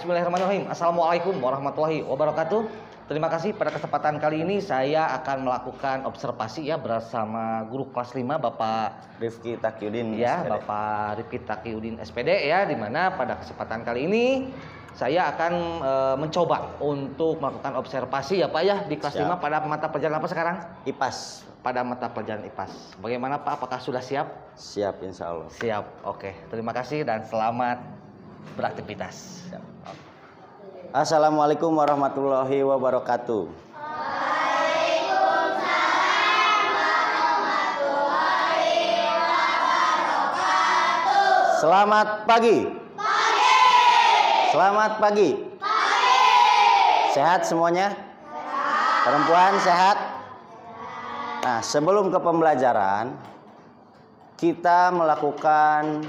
Bismillahirrahmanirrahim. Assalamualaikum warahmatullahi wabarakatuh. Terima kasih pada kesempatan kali ini saya akan melakukan observasi ya bersama guru kelas 5 Bapak Rifki Taqiyuddin ya, SPD. Bapak Rifki Taqiyuddin SPD ya, di mana pada kesempatan kali ini saya akan mencoba untuk melakukan observasi ya Pak ya di kelas 5 pada mata pelajaran apa sekarang? IPAS. Pada mata pelajaran IPAS. Bagaimana Pak? Apakah sudah siap? Siap insya Allah. Siap. Oke. Terima kasih dan selamat beraktivitas. Siap. Assalamualaikum warahmatullahi wabarakatuh. Waalaikumsalam warahmatullahi wabarakatuh. Selamat pagi. Selamat pagi. Sehat semuanya? Perempuan sehat? Nah, sebelum ke pembelajaran, kita melakukan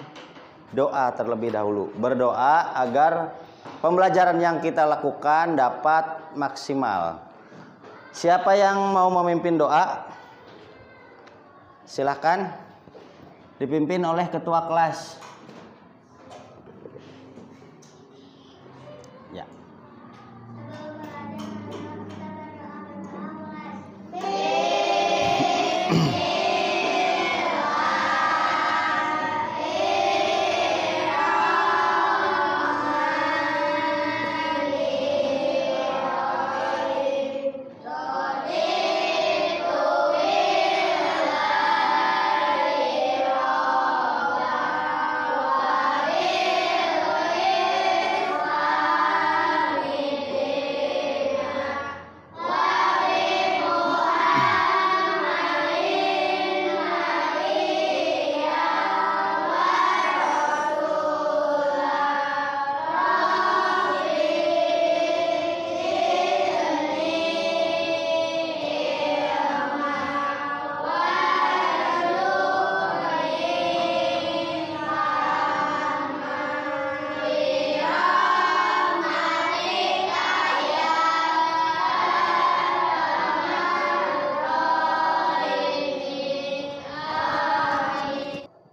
doa terlebih dahulu. Berdoa agar pembelajaran yang kita lakukan dapat maksimal. Siapa yang mau memimpin doa? Silakan. Dipimpin oleh ketua kelas. Ya.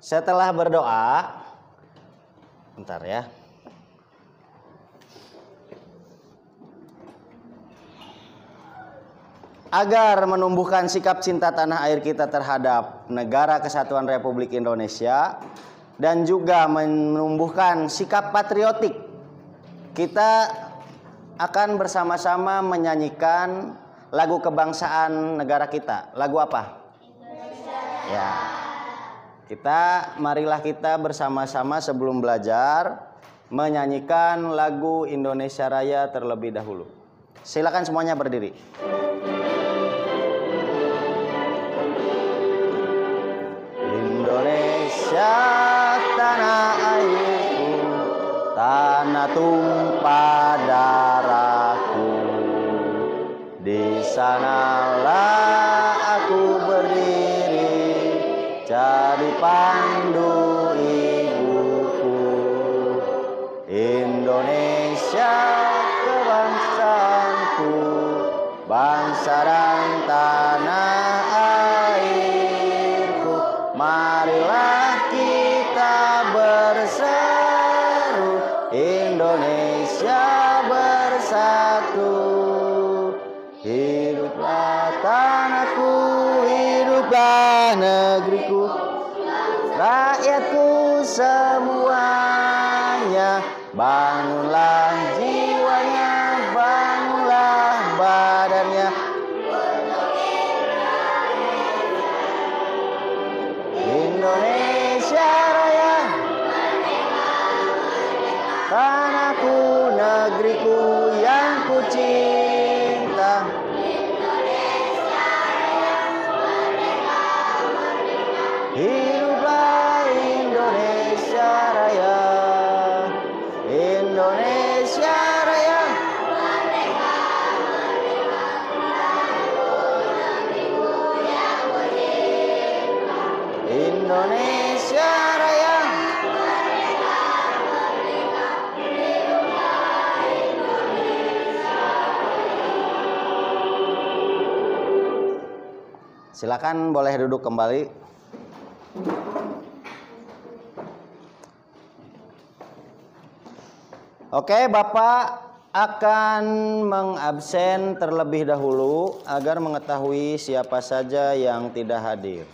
Setelah berdoa, bentar ya. Agar menumbuhkan sikap cinta tanah air kita terhadap Negara Kesatuan Republik Indonesia dan juga menumbuhkan sikap patriotik, kita akan bersama-sama menyanyikan lagu kebangsaan negara kita. Lagu apa? Indonesia. Ya. Marilah kita bersama-sama sebelum belajar menyanyikan lagu Indonesia Raya terlebih dahulu. Silakan semuanya berdiri. Indonesia tanah airku, tanah tumpah darahku. Di sanalah aku berdiri, jadi pandu ibuku. Indonesia kebangsaanku, bangsa dan tanah airku. Marilah kita berseru, Indonesia bersatu. Hiduplah tanahku, hiduplah negeriku, rakyatku semuanya. Bangunlah jiwanya, bangunlah badannya. Indonesia Raya, tanahku, negeriku yang ku cinta. Hiduplah Indonesia Raya, Indonesia Raya. Indonesia Raya. Silakan boleh duduk kembali. Oke, Bapak akan mengabsen terlebih dahulu agar mengetahui siapa saja yang tidak hadir.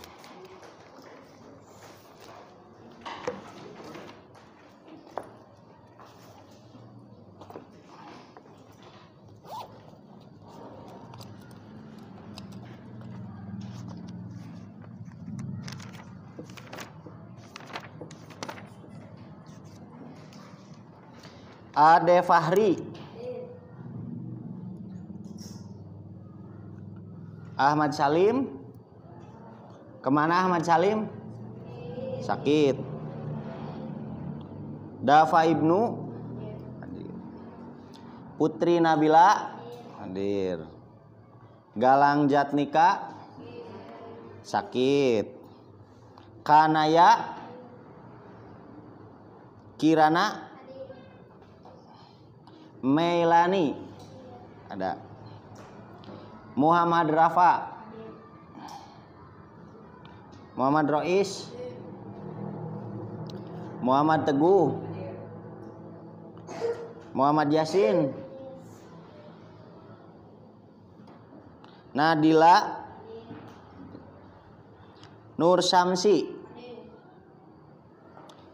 Ade Fahri, Ahmad Salim. Kemana Ahmad Salim? Sakit. Dafa Ibnu hadir. Putri Nabila hadir. Galang Jatnika sakit. Kanaya Kirana Meilani ada. Muhammad Rafa, Muhammad Rois, Muhammad Teguh, Muhammad Yasin, Nadila, Nur Samsi,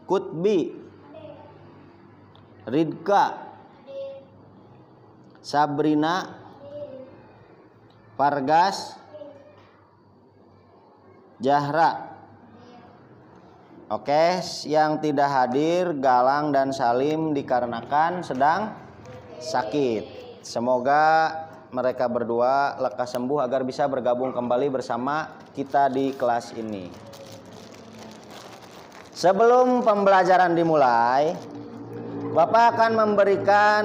Kutbi, Ridka, Sabrina, Fargas, Jahra. Oke, yang tidak hadir Galang dan Salim dikarenakan sedang sakit. Semoga mereka berdua lekas sembuh agar bisa bergabung kembali bersama kita di kelas ini. Sebelum pembelajaran dimulai, Bapak akan memberikan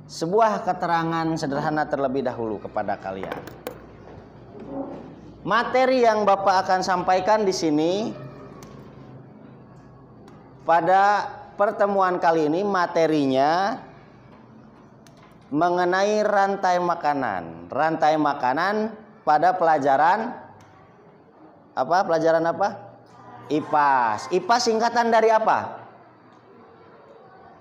sebuah keterangan sederhana terlebih dahulu kepada kalian. Materi yang Bapak akan sampaikan di sini pada pertemuan kali ini materinya mengenai rantai makanan. Rantai makanan pada pelajaran apa? Pelajaran apa? IPAS. IPAS singkatan dari apa?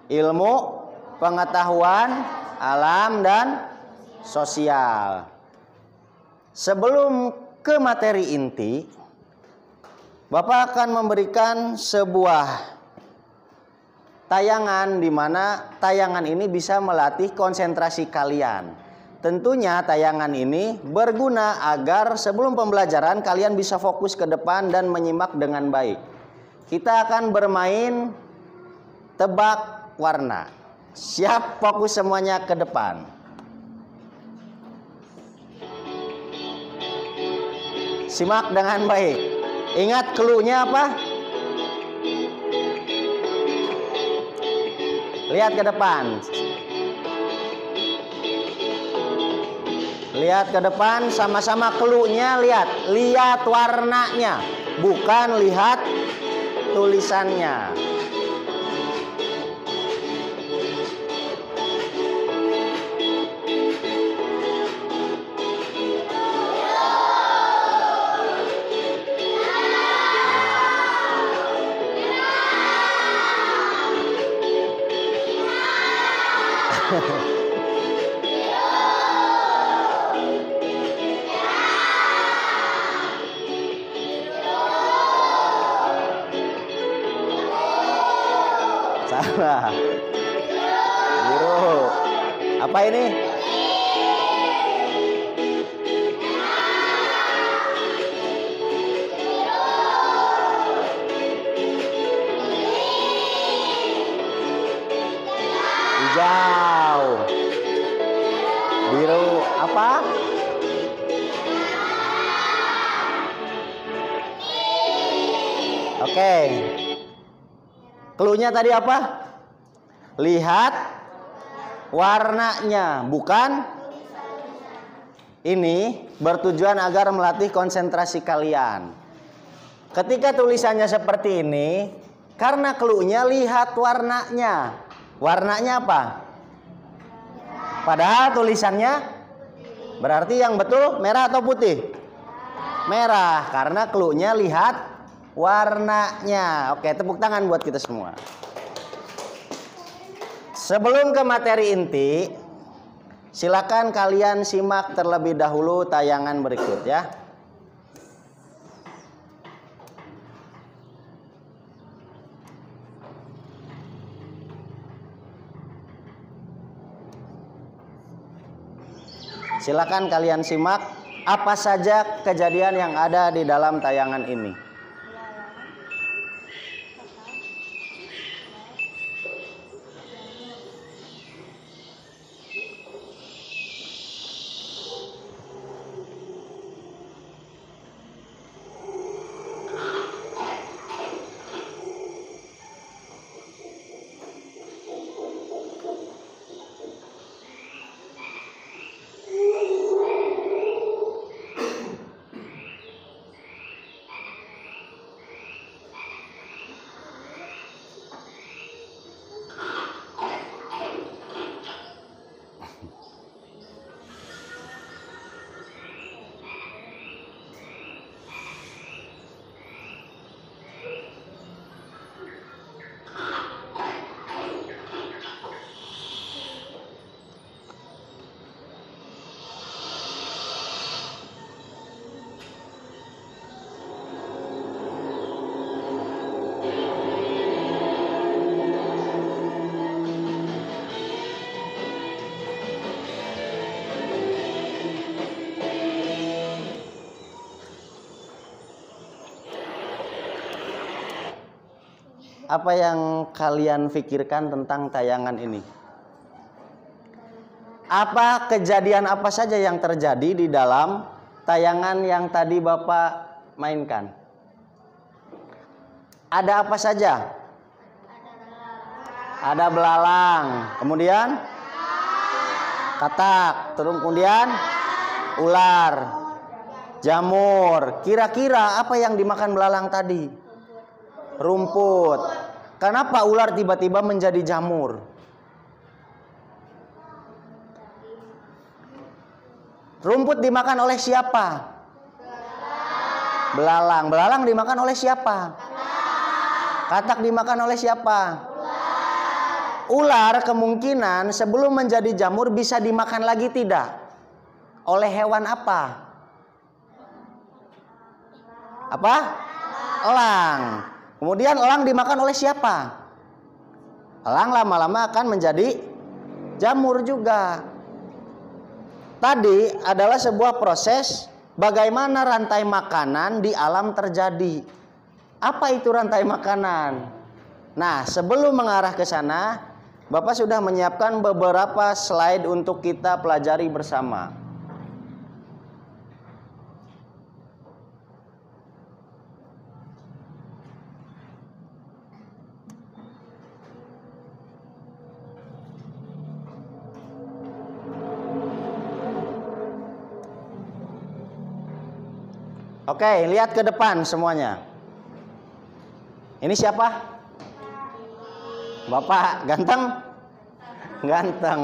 Ilmu pengetahuan alam dan sosial. Sebelum ke materi inti, Bapak akan memberikan sebuah tayangan di mana tayangan ini bisa melatih konsentrasi kalian. Tentunya tayangan ini berguna agar sebelum pembelajaran kalian bisa fokus ke depan dan menyimak dengan baik. Kita akan bermain tebak warna. Siap, fokus semuanya ke depan. Simak dengan baik. Ingat clue-nya apa? Lihat ke depan. Lihat ke depan, sama-sama clue-nya lihat. Lihat warnanya, bukan lihat tulisannya. Salah. Biru. Apa ini? Hijau. Biru apa? Oke. Cluenya tadi apa? Lihat warnanya, bukan? Ini bertujuan agar melatih konsentrasi kalian. Ketika tulisannya seperti ini, karena cluenya lihat warnanya. Warnanya apa? Padahal tulisannya berarti yang betul merah atau putih? Merah, karena cluenya lihat warnanya. Oke, tepuk tangan buat kita semua. Sebelum ke materi inti, silakan kalian simak terlebih dahulu tayangan berikut ya. Silakan kalian simak apa saja kejadian yang ada di dalam tayangan ini. Apa yang kalian pikirkan tentang tayangan ini? Apa kejadian apa saja yang terjadi di dalam tayangan yang tadi Bapak mainkan? Ada apa saja? Ada belalang, kemudian katak, terus kemudian ular, jamur. Kira-kira apa yang dimakan belalang tadi? Rumput. Kenapa ular tiba-tiba menjadi jamur? Rumput dimakan oleh siapa? Belalang. Belalang dimakan oleh siapa? Katak dimakan oleh siapa? Ular kemungkinan sebelum menjadi jamur bisa dimakan lagi tidak? Oleh hewan apa? Apa? Elang. Kemudian elang dimakan oleh siapa? Elang lama-lama akan menjadi jamur juga. Tadi adalah sebuah proses bagaimana rantai makanan di alam terjadi. Apa itu rantai makanan? Nah, sebelum mengarah ke sana, Bapak sudah menyiapkan beberapa slide untuk kita pelajari bersama. Oke, lihat ke depan semuanya. Ini siapa? Bapak, ganteng? Ganteng.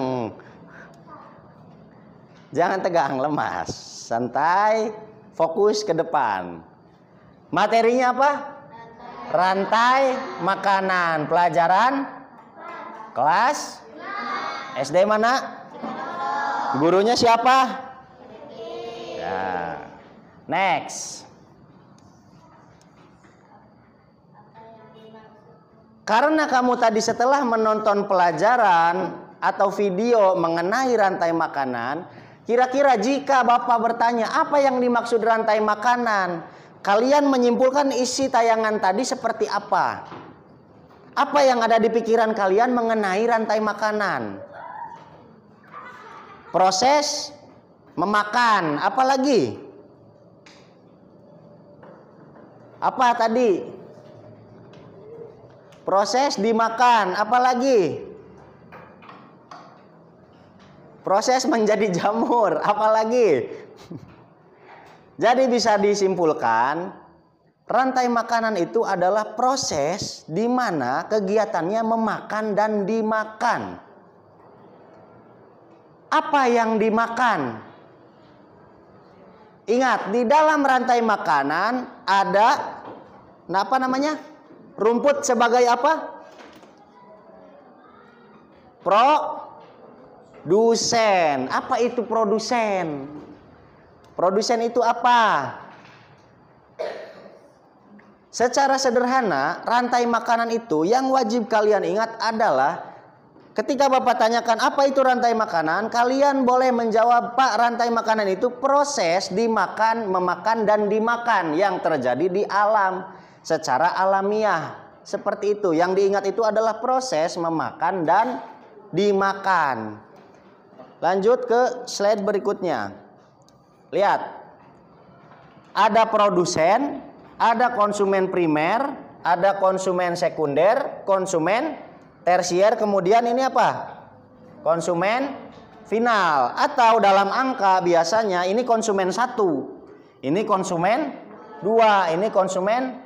Jangan tegang, lemas. Santai, fokus ke depan. Materinya apa? Rantai makanan. Pelajaran? Kelas? SD mana? Gurunya siapa? Ya. Next. Karena kamu tadi setelah menonton pelajaran atau video mengenai rantai makanan, kira-kira jika Bapak bertanya apa yang dimaksud rantai makanan, kalian menyimpulkan isi tayangan tadi seperti apa? Apa yang ada di pikiran kalian mengenai rantai makanan? Proses memakan, apa lagi? Apa tadi? Proses dimakan, apa lagi? Proses menjadi jamur, apa lagi? Jadi bisa disimpulkan, rantai makanan itu adalah proses di mana kegiatannya memakan dan dimakan. Apa yang dimakan? Ingat, di dalam rantai makanan ada apa namanya? Rumput sebagai apa? Produsen. Apa itu produsen? Produsen itu apa? Secara sederhana, rantai makanan itu yang wajib kalian ingat adalah ketika Bapak tanyakan apa itu rantai makanan, kalian boleh menjawab, Pak, rantai makanan itu proses dimakan, memakan, dan dimakan yang terjadi di alam secara alamiah. Seperti itu. Yang diingat itu adalah proses memakan dan dimakan. Lanjut ke slide berikutnya. Lihat. Ada produsen, ada konsumen primer, ada konsumen sekunder, konsumen tersier, kemudian ini apa? Konsumen final. Atau dalam angka biasanya ini konsumen 1, ini konsumen 2, ini konsumen.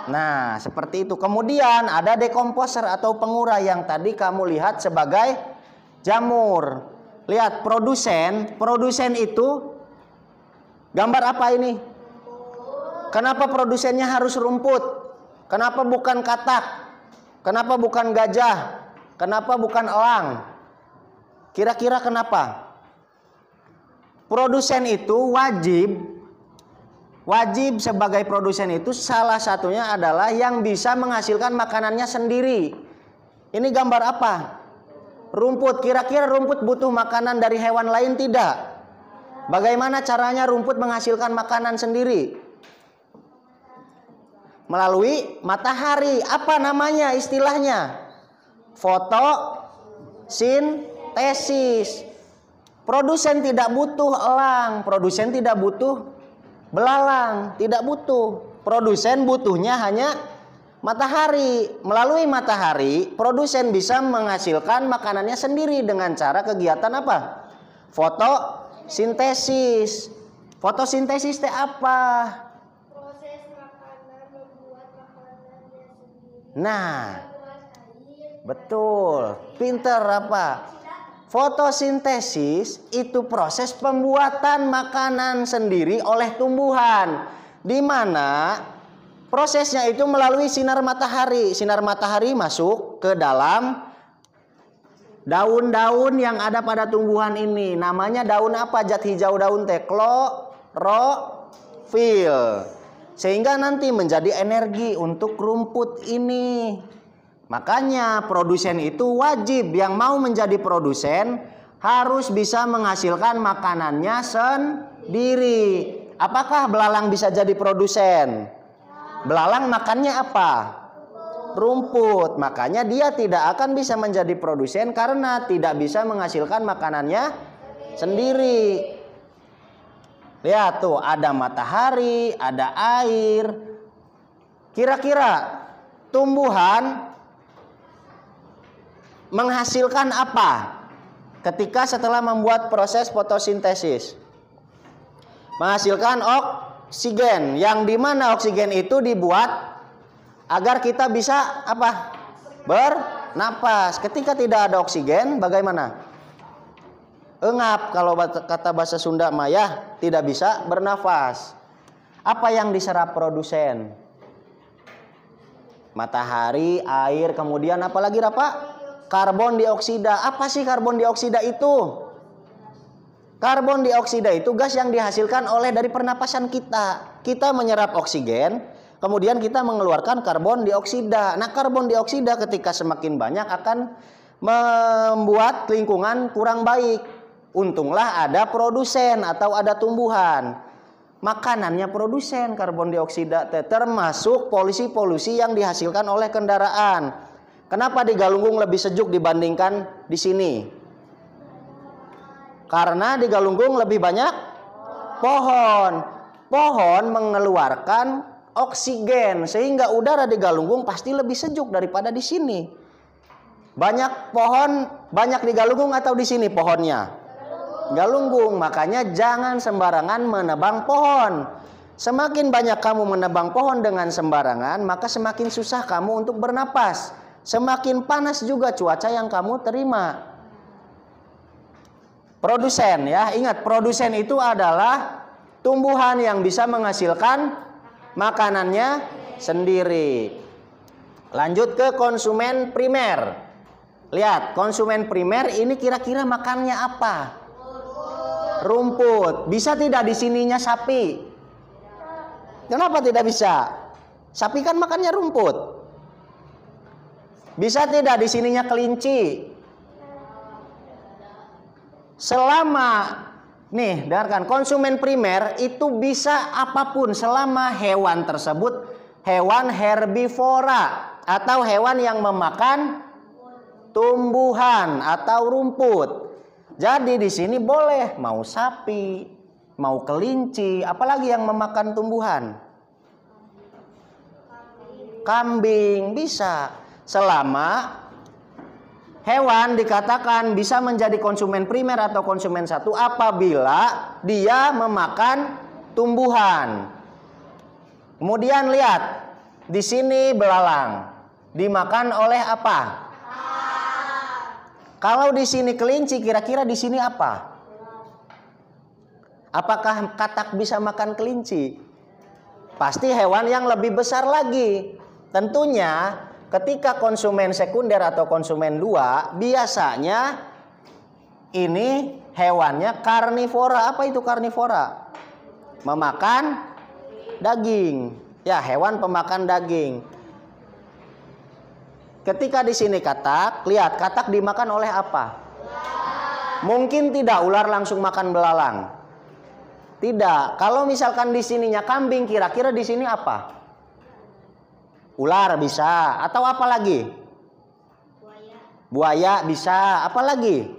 Nah, seperti itu. Kemudian ada dekomposer atau pengurai yang tadi kamu lihat sebagai jamur. Lihat produsen itu gambar apa ini? Kenapa produsennya harus rumput? Kenapa bukan katak? Kenapa bukan gajah? Kenapa bukan elang? Kira-kira kenapa? Produsen itu wajib sebagai produsen itu salah satunya adalah yang bisa menghasilkan makanannya sendiri. Ini gambar apa? Rumput. Kira-kira rumput butuh makanan dari hewan lain tidak? Bagaimana caranya rumput menghasilkan makanan sendiri? Melalui matahari. Apa namanya istilahnya? Fotosintesis. Produsen tidak butuh elang, produsen tidak butuh belalang, tidak butuh. Produsen butuhnya hanya matahari. Melalui matahari, produsen bisa menghasilkan makanannya sendiri dengan cara kegiatan apa? Fotosintesis. Fotosintesis itu apa? Proses makanan membuat makanannya sendiri. Nah, betul. Pinter apa? Fotosintesis itu proses pembuatan makanan sendiri oleh tumbuhan, di mana prosesnya itu melalui sinar matahari. Sinar matahari masuk ke dalam daun-daun yang ada pada tumbuhan ini. Namanya daun apa? Zat hijau daun teh, klorofil. Sehingga nanti menjadi energi untuk rumput ini. Makanya produsen itu wajib, yang mau menjadi produsen harus bisa menghasilkan makanannya sendiri. Apakah belalang bisa jadi produsen? Belalang makannya apa? Rumput. Makanya dia tidak akan bisa menjadi produsen karena tidak bisa menghasilkan makanannya sendiri. Lihat tuh, ada matahari, ada air. Kira-kira tumbuhan menghasilkan apa ketika setelah membuat proses fotosintesis? Menghasilkan oksigen, yang dimana oksigen itu dibuat agar kita bisa apa? Bernapas. Ketika tidak ada oksigen, bagaimana? Engap. Kalau kata bahasa Sunda maya, tidak bisa bernafas. Apa yang diserap produsen? Matahari, air, kemudian apa lagi, Pak? Karbon dioksida. Apa sih karbon dioksida itu? Karbon dioksida itu gas yang dihasilkan oleh dari pernapasan kita. Kita menyerap oksigen, kemudian kita mengeluarkan karbon dioksida. Nah, karbon dioksida ketika semakin banyak akan membuat lingkungan kurang baik. Untunglah ada produsen atau ada tumbuhan. Makanannya produsen karbon dioksida, termasuk polusi-polusi yang dihasilkan oleh kendaraan. Kenapa di Galunggung lebih sejuk dibandingkan di sini? Karena di Galunggung lebih banyak pohon. Pohon mengeluarkan oksigen sehingga udara di Galunggung pasti lebih sejuk daripada di sini. Banyak pohon, banyak di Galunggung atau di sini pohonnya? Galunggung. Makanya jangan sembarangan menebang pohon. Semakin banyak kamu menebang pohon dengan sembarangan, maka semakin susah kamu untuk bernapas. Semakin panas juga cuaca yang kamu terima. Produsen, ya, ingat, produsen itu adalah tumbuhan yang bisa menghasilkan makanannya sendiri. Lanjut ke konsumen primer. Lihat, konsumen primer ini kira-kira makannya apa? Rumput. Bisa tidak di sininya sapi? Kenapa tidak bisa? Sapi kan makannya rumput. Bisa tidak di sininya kelinci? Selama nih, dengarkan, konsumen primer itu bisa apapun selama hewan tersebut hewan herbivora atau hewan yang memakan tumbuhan atau rumput. Jadi di sini boleh mau sapi, mau kelinci, apalagi yang memakan tumbuhan. Kambing bisa. Selama hewan dikatakan bisa menjadi konsumen primer atau konsumen satu apabila dia memakan tumbuhan. Kemudian lihat, di sini belalang dimakan oleh apa? Kalau di sini kelinci, kira-kira di sini apa? Apakah katak bisa makan kelinci? Pasti hewan yang lebih besar lagi. Tentunya ketika konsumen sekunder atau konsumen 2, biasanya ini hewannya karnivora. Apa itu karnivora? Memakan daging. Ya, hewan pemakan daging. Ketika di sini katak, lihat katak dimakan oleh apa? Mungkin tidak ular langsung makan belalang. Tidak. Kalau misalkan di sininya kambing, kira-kira di sini apa? Ular bisa. Atau apa lagi? Buaya bisa. Apa lagi?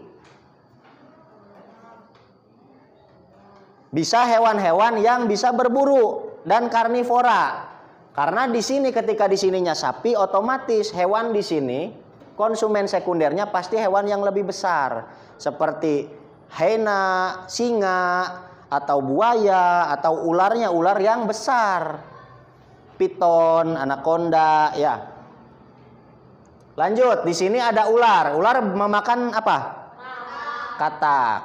Bisa hewan-hewan yang bisa berburu dan karnivora. Karena di sini ketika di sininya sapi, otomatis hewan di sini konsumen sekundernya pasti hewan yang lebih besar, seperti hyena, singa, atau buaya, atau ularnya ular yang besar, piton, anaconda, ya. Lanjut, di sini ada ular. Ular memakan apa? Katak.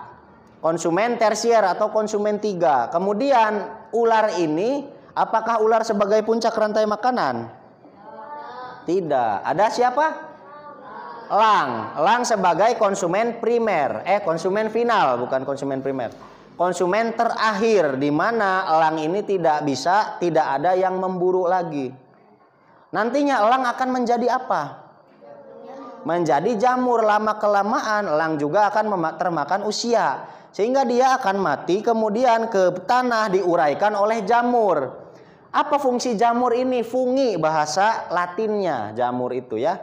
Konsumen tersier atau konsumen 3. Kemudian ular ini, apakah ular sebagai puncak rantai makanan? Tidak. Ada siapa? Elang. Elang sebagai konsumen primer. Konsumen final, bukan konsumen primer. Konsumen terakhir, di mana elang ini tidak ada yang memburu lagi. Nantinya elang akan menjadi apa? Menjadi jamur. Lama-kelamaan elang juga akan termakan usia. Sehingga dia akan mati, kemudian ke tanah diuraikan oleh jamur. Apa fungsi jamur ini? Fungi bahasa Latinnya jamur itu ya.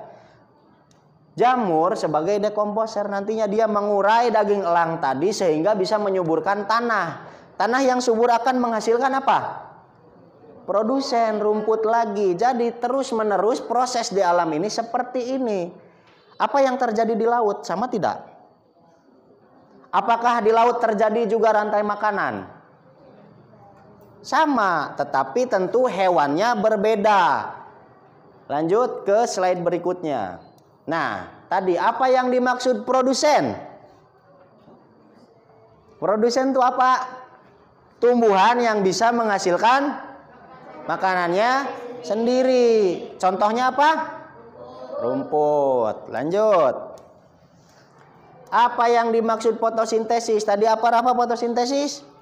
Jamur sebagai dekomposer, nantinya dia mengurai daging elang tadi sehingga bisa menyuburkan tanah. Tanah yang subur akan menghasilkan apa? Produsen rumput lagi. Jadi terus menerus proses di alam ini seperti ini. Apa yang terjadi di laut sama tidak? Apakah di laut terjadi juga rantai makanan? Sama, tetapi tentu hewannya berbeda. Lanjut ke slide berikutnya. Nah, tadi apa yang dimaksud produsen? Produsen itu apa? Tumbuhan yang bisa menghasilkan makanannya sendiri. Contohnya apa? Rumput. Lanjut. Apa yang dimaksud fotosintesis? Tadi apa fotosintesis?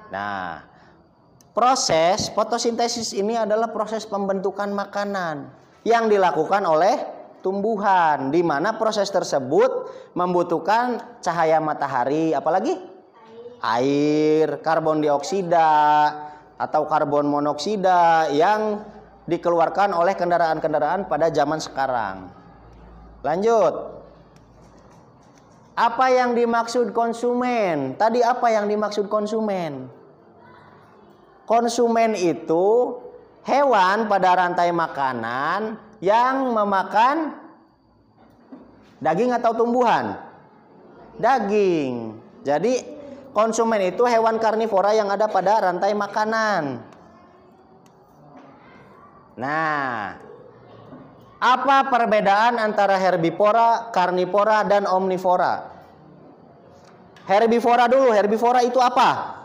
Nah, proses fotosintesis ini adalah proses pembentukan makanan yang dilakukan oleh tumbuhan, di mana proses tersebut membutuhkan cahaya matahari, apalagi air, karbon dioksida atau karbon monoksida yang dikeluarkan oleh kendaraan-kendaraan pada zaman sekarang. Lanjut. Apa yang dimaksud konsumen? Tadi apa yang dimaksud konsumen? Konsumen itu hewan pada rantai makanan yang memakan daging atau tumbuhan? Daging. Jadi konsumen itu hewan karnivora yang ada pada rantai makanan. Nah, apa perbedaan antara herbivora, karnivora, dan omnivora? Herbivora dulu. Herbivora itu apa?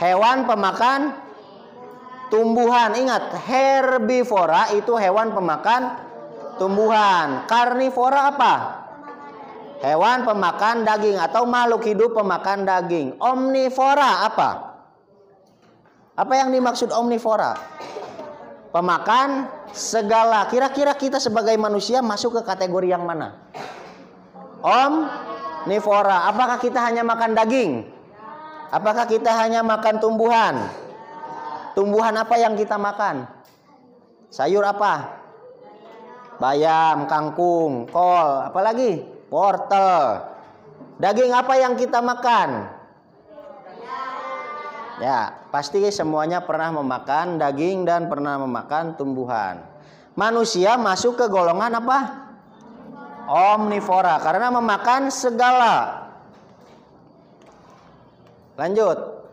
Hewan pemakan tumbuhan. Ingat, herbivora itu hewan pemakan tumbuhan. Karnivora apa? Hewan pemakan daging atau makhluk hidup pemakan daging. Omnivora apa? Apa yang dimaksud omnivora? Pemakan segala. Kira-kira kita sebagai manusia masuk ke kategori yang mana? Omnivora. Apakah kita hanya makan daging? Apakah kita hanya makan tumbuhan? Tumbuhan apa yang kita makan? Sayur apa? Bayam, kangkung, kol, apalagi? Wortel. Daging apa yang kita makan? Ya, pasti semuanya pernah memakan daging dan pernah memakan tumbuhan. Manusia masuk ke golongan apa? Omnivora, karena memakan segala. Lanjut.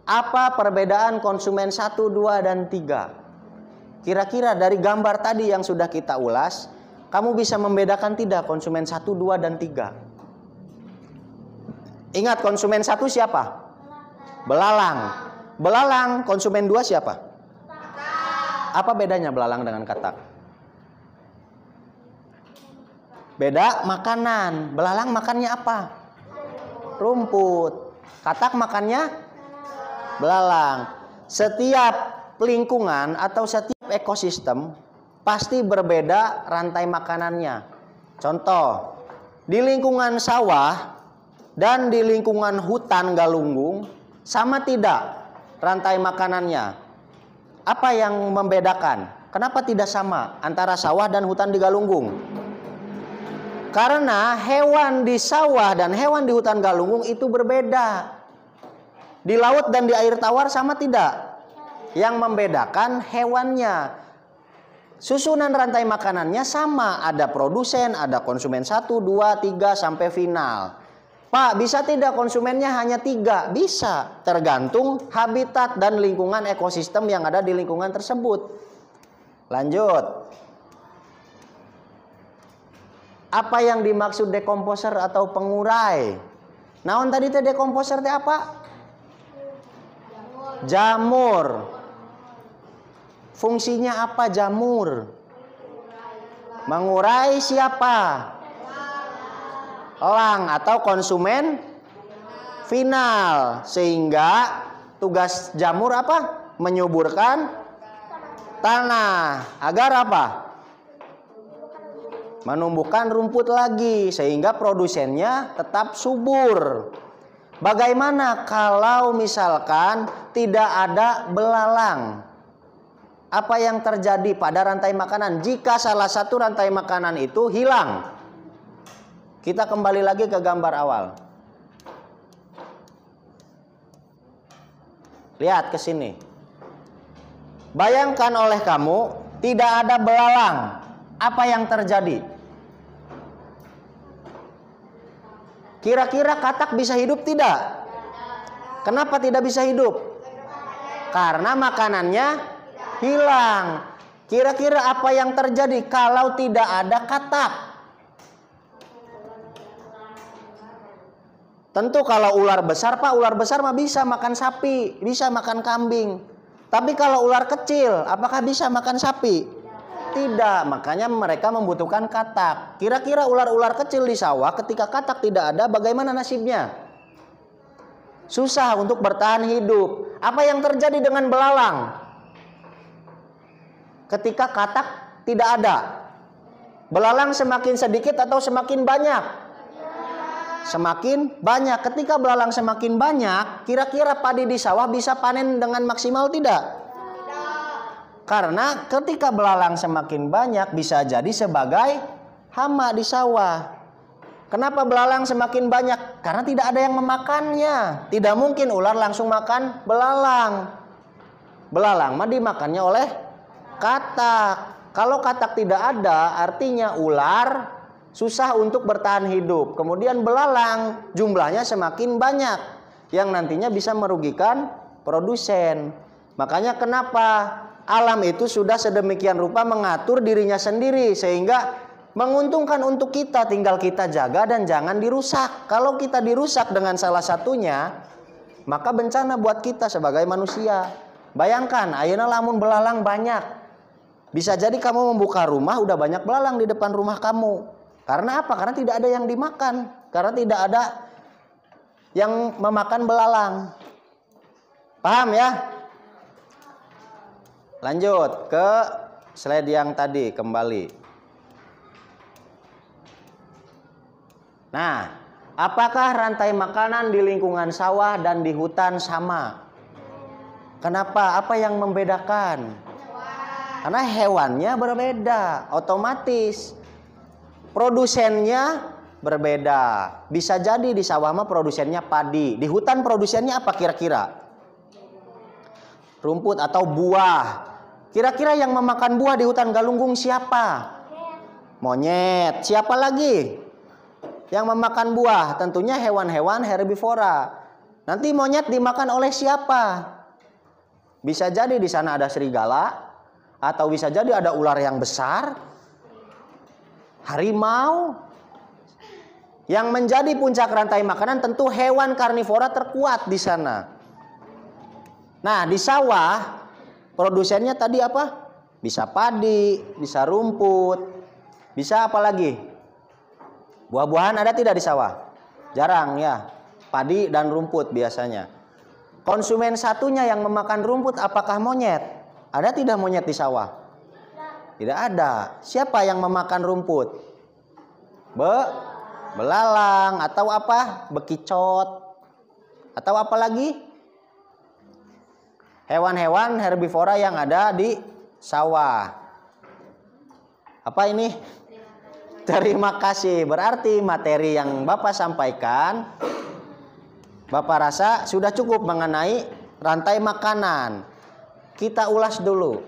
Apa perbedaan konsumen 1, 2, dan 3? Kira-kira dari gambar tadi yang sudah kita ulas, kamu bisa membedakan tidak konsumen 1, 2, dan 3? Ingat, konsumen 1 siapa? Belalang. Belalang. Konsumen 2 siapa? Apa bedanya belalang dengan katak? Beda makanan. Belalang makannya apa? Rumput. Katak makannya belalang. Setiap lingkungan atau setiap ekosistem pasti berbeda rantai makanannya. Contoh, di lingkungan sawah dan di lingkungan hutan galunggung sama tidak rantai makanannya? Apa yang membedakan? Kenapa tidak sama antara sawah dan hutan di galunggung? Karena hewan di sawah dan hewan di hutan galunggung itu berbeda. Di laut dan di air tawar sama tidak? Yang membedakan hewannya. Susunan rantai makanannya sama. Ada produsen, ada konsumen 1, 2, 3 sampai final. Pak, bisa tidak konsumennya hanya 3? Bisa, tergantung habitat dan lingkungan ekosistem yang ada di lingkungan tersebut. Lanjut. Apa yang dimaksud dekomposer atau pengurai? Naon tadi teh dekomposer teh apa? Jamur. Fungsinya apa jamur? Mengurai siapa? Elang atau konsumen final. Sehingga tugas jamur apa? Menyuburkan tanah. Agar apa? Menumbuhkan rumput lagi. Sehingga produsennya tetap subur. Bagaimana kalau misalkan tidak ada belalang? Apa yang terjadi pada rantai makanan jika salah satu rantai makanan itu hilang? Kita kembali lagi ke gambar awal. Lihat ke sini. Bayangkan oleh kamu tidak ada belalang. Apa yang terjadi? Kira-kira katak bisa hidup tidak? Kenapa tidak bisa hidup? Karena makanannya hilang. Kira-kira apa yang terjadi kalau tidak ada katak? Tentu kalau ular besar, Pak, ular besar mah bisa makan sapi, bisa makan kambing. Tapi kalau ular kecil, apakah bisa makan sapi? Tidak, makanya mereka membutuhkan katak. Kira-kira ular-ular kecil di sawah ketika katak tidak ada, bagaimana nasibnya? Susah untuk bertahan hidup. Apa yang terjadi dengan belalang? Ketika katak tidak ada, belalang semakin sedikit atau semakin banyak? Semakin banyak. Ketika belalang semakin banyak, kira-kira padi di sawah bisa panen dengan maksimal tidak? Karena ketika belalang semakin banyak bisa jadi sebagai hama di sawah. Kenapa belalang semakin banyak? Karena tidak ada yang memakannya. Tidak mungkin ular langsung makan belalang. Belalang mah dimakannya oleh katak. Kalau katak tidak ada, artinya ular susah untuk bertahan hidup. Kemudian belalang jumlahnya semakin banyak, yang nantinya bisa merugikan produsen. Makanya kenapa alam itu sudah sedemikian rupa mengatur dirinya sendiri sehingga menguntungkan untuk kita, tinggal kita jaga dan jangan dirusak. Kalau kita dirusak dengan salah satunya, maka bencana buat kita sebagai manusia. Bayangkan, ayeuna lamun belalang banyak. Bisa jadi kamu membuka rumah udah banyak belalang di depan rumah kamu. Karena apa? Karena tidak ada yang dimakan. Karena tidak ada yang memakan belalang. Paham ya? Lanjut ke slide yang tadi kembali. Nah, apakah rantai makanan di lingkungan sawah dan di hutan sama? Kenapa? Apa yang membedakan? Karena hewannya berbeda, otomatis produsennya berbeda. Bisa jadi di sawah mah produsennya padi, di hutan produsennya apa kira-kira? Rumput atau buah. Kira-kira yang memakan buah di hutan Galunggung siapa? Monyet. Siapa lagi yang memakan buah? Tentunya hewan-hewan herbivora. Nanti monyet dimakan oleh siapa? Bisa jadi di sana ada serigala, atau bisa jadi ada ular yang besar, harimau. Yang menjadi puncak rantai makanan tentu hewan karnivora terkuat di sana. Nah, di sawah produsennya tadi apa? Bisa padi, bisa rumput, bisa apa lagi? Buah-buahan ada tidak di sawah? Jarang ya. Padi dan rumput biasanya. Konsumen satunya yang memakan rumput apakah monyet? Ada tidak monyet di sawah? Tidak ada. Siapa yang memakan rumput? Belalang atau apa? Bekicot. Atau apa lagi? Hewan-hewan herbivora yang ada di sawah. Apa ini? Terima kasih. Berarti materi yang Bapak sampaikan, Bapak rasa sudah cukup mengenai rantai makanan. Kita ulas dulu.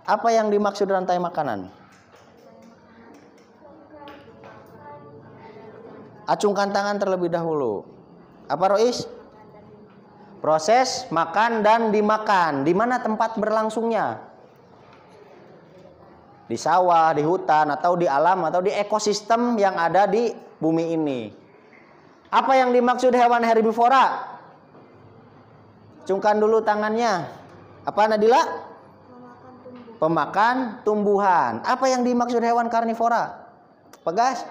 Apa yang dimaksud rantai makanan? Acungkan tangan terlebih dahulu. Apa Rois? Proses makan dan dimakan. Di mana tempat berlangsungnya? Di sawah, di hutan, atau di alam, atau di ekosistem yang ada di bumi ini. Apa yang dimaksud hewan herbivora? Acungkan dulu tangannya. Apa Nadila? Pemakan tumbuhan. Apa yang dimaksud hewan karnivora? Pegas?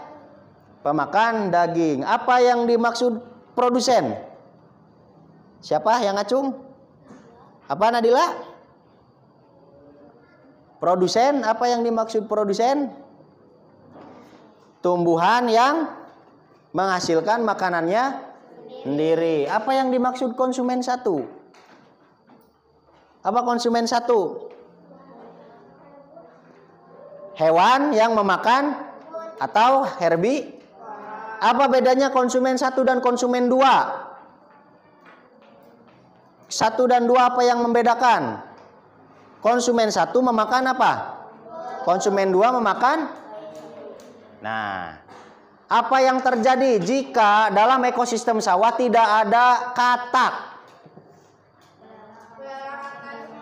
Pemakan daging. Apa yang dimaksud produsen? Siapa yang ngacung? Apa Nadila? Produsen. Apa yang dimaksud produsen? Tumbuhan yang menghasilkan makanannya sendiri. Apa yang dimaksud konsumen satu? Apa konsumen satu? Hewan yang memakan atau herbi? Apa bedanya konsumen satu dan konsumen dua? Satu dan dua apa yang membedakan? Konsumen satu memakan apa? Konsumen dua memakan? Nah, apa yang terjadi jika dalam ekosistem sawah tidak ada katak?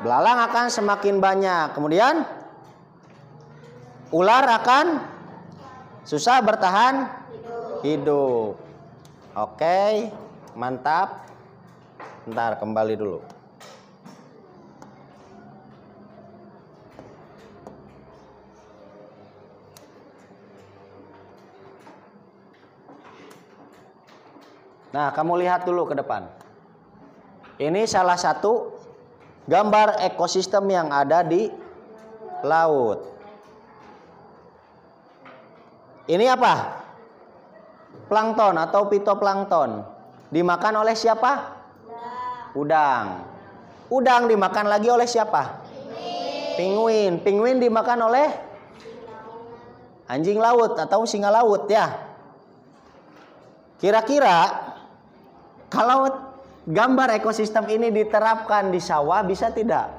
Belalang akan semakin banyak. Kemudian ular akan susah bertahan hidup. Oke, mantap. Bentar, kembali dulu. Nah, kamu lihat dulu ke depan. Ini salah satu gambar ekosistem yang ada di laut. Ini apa? Plankton atau fitoplankton. Dimakan oleh siapa? Udang. Udang dimakan lagi oleh siapa? Pinguin. Pinguin dimakan oleh anjing laut atau singa laut ya. Kira-kira kalau gambar ekosistem ini diterapkan di sawah bisa tidak?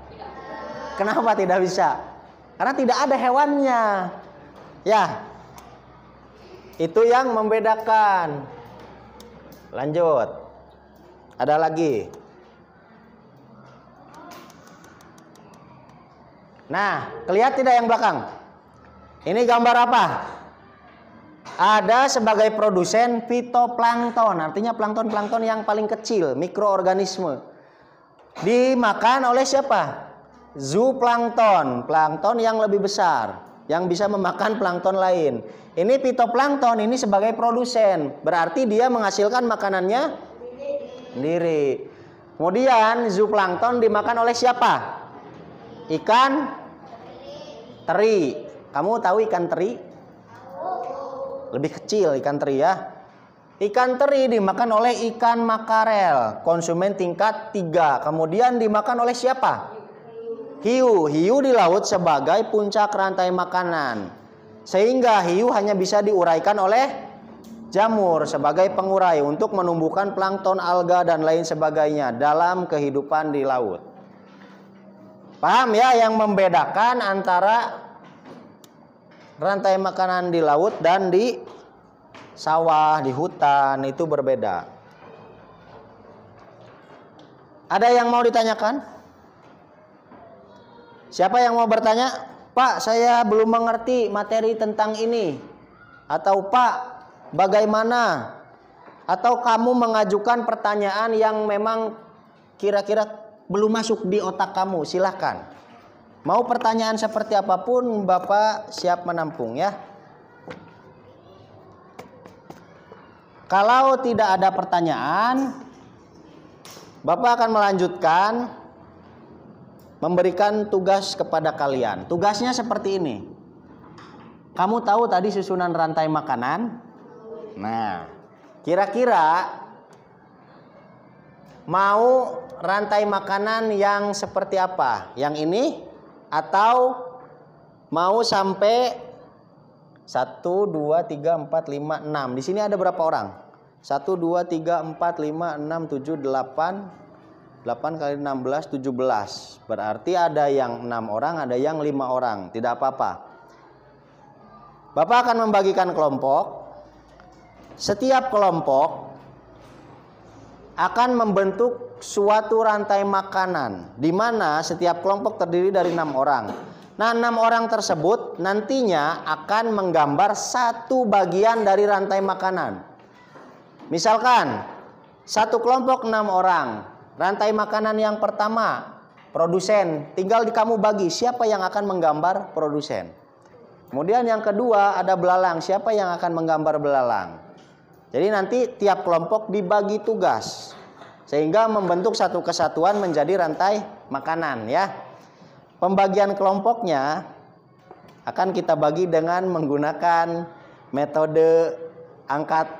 Kenapa tidak bisa? Karena tidak ada hewannya. Ya. Itu yang membedakan. Lanjut. Ada lagi. Nah, kelihatan tidak yang belakang? Ini gambar apa? ada sebagai produsen fitoplankton, artinya plankton-plankton yang paling kecil, mikroorganisme. Dimakan oleh siapa? Zooplankton, plankton yang lebih besar, yang bisa memakan plankton lain. Ini fitoplankton ini sebagai produsen, berarti dia menghasilkan makanannya sendiri. Kemudian zooplankton dimakan oleh siapa? Ikan teri. Kamu tahu ikan teri? Lebih kecil ikan teri ya. Ikan teri dimakan oleh ikan makarel, konsumen tingkat 3. Kemudian dimakan oleh siapa? Hiu. Hiu di laut sebagai puncak rantai makanan. Sehingga hiu hanya bisa diuraikan oleh jamur sebagai pengurai untuk menumbuhkan plankton, alga dan lain sebagainya dalam kehidupan di laut. Paham ya yang membedakan antara rantai makanan di laut dan di sawah, di hutan itu berbeda. Ada yang mau ditanyakan? Siapa yang mau bertanya? Pak, saya belum mengerti materi tentang ini. Atau Pak, bagaimana? Atau kamu mengajukan pertanyaan yang memang kira-kira belum masuk di otak kamu, silahkan. Mau pertanyaan seperti apapun, Bapak siap menampung ya. Kalau tidak ada pertanyaan, Bapak akan melanjutkan memberikan tugas kepada kalian. Tugasnya seperti ini. Kamu tahu tadi susunan rantai makanan? Nah, kira-kira mau rantai makanan yang seperti apa? Yang ini? Atau mau sampai 1, 2, 3, 4, 5, 6. Di sini ada berapa orang? 1, 2, 3, 4, 5, 6, 7, 8. 8 kali 16, 17. Berarti ada yang 6 orang, ada yang 5 orang. Tidak apa-apa. Bapak akan membagikan kelompok. Setiap kelompok akan membentuk suatu rantai makanan, di mana setiap kelompok terdiri dari 6 orang. Nah, 6 orang tersebut nantinya akan menggambar satu bagian dari rantai makanan. Misalkan satu kelompok 6 orang, rantai makanan yang pertama produsen, tinggal kamu bagi siapa yang akan menggambar produsen. Kemudian yang kedua ada belalang, siapa yang akan menggambar belalang. Jadi nanti tiap kelompok dibagi tugas sehingga membentuk satu kesatuan menjadi rantai makanan ya. Pembagian kelompoknya akan kita bagi dengan menggunakan metode angkat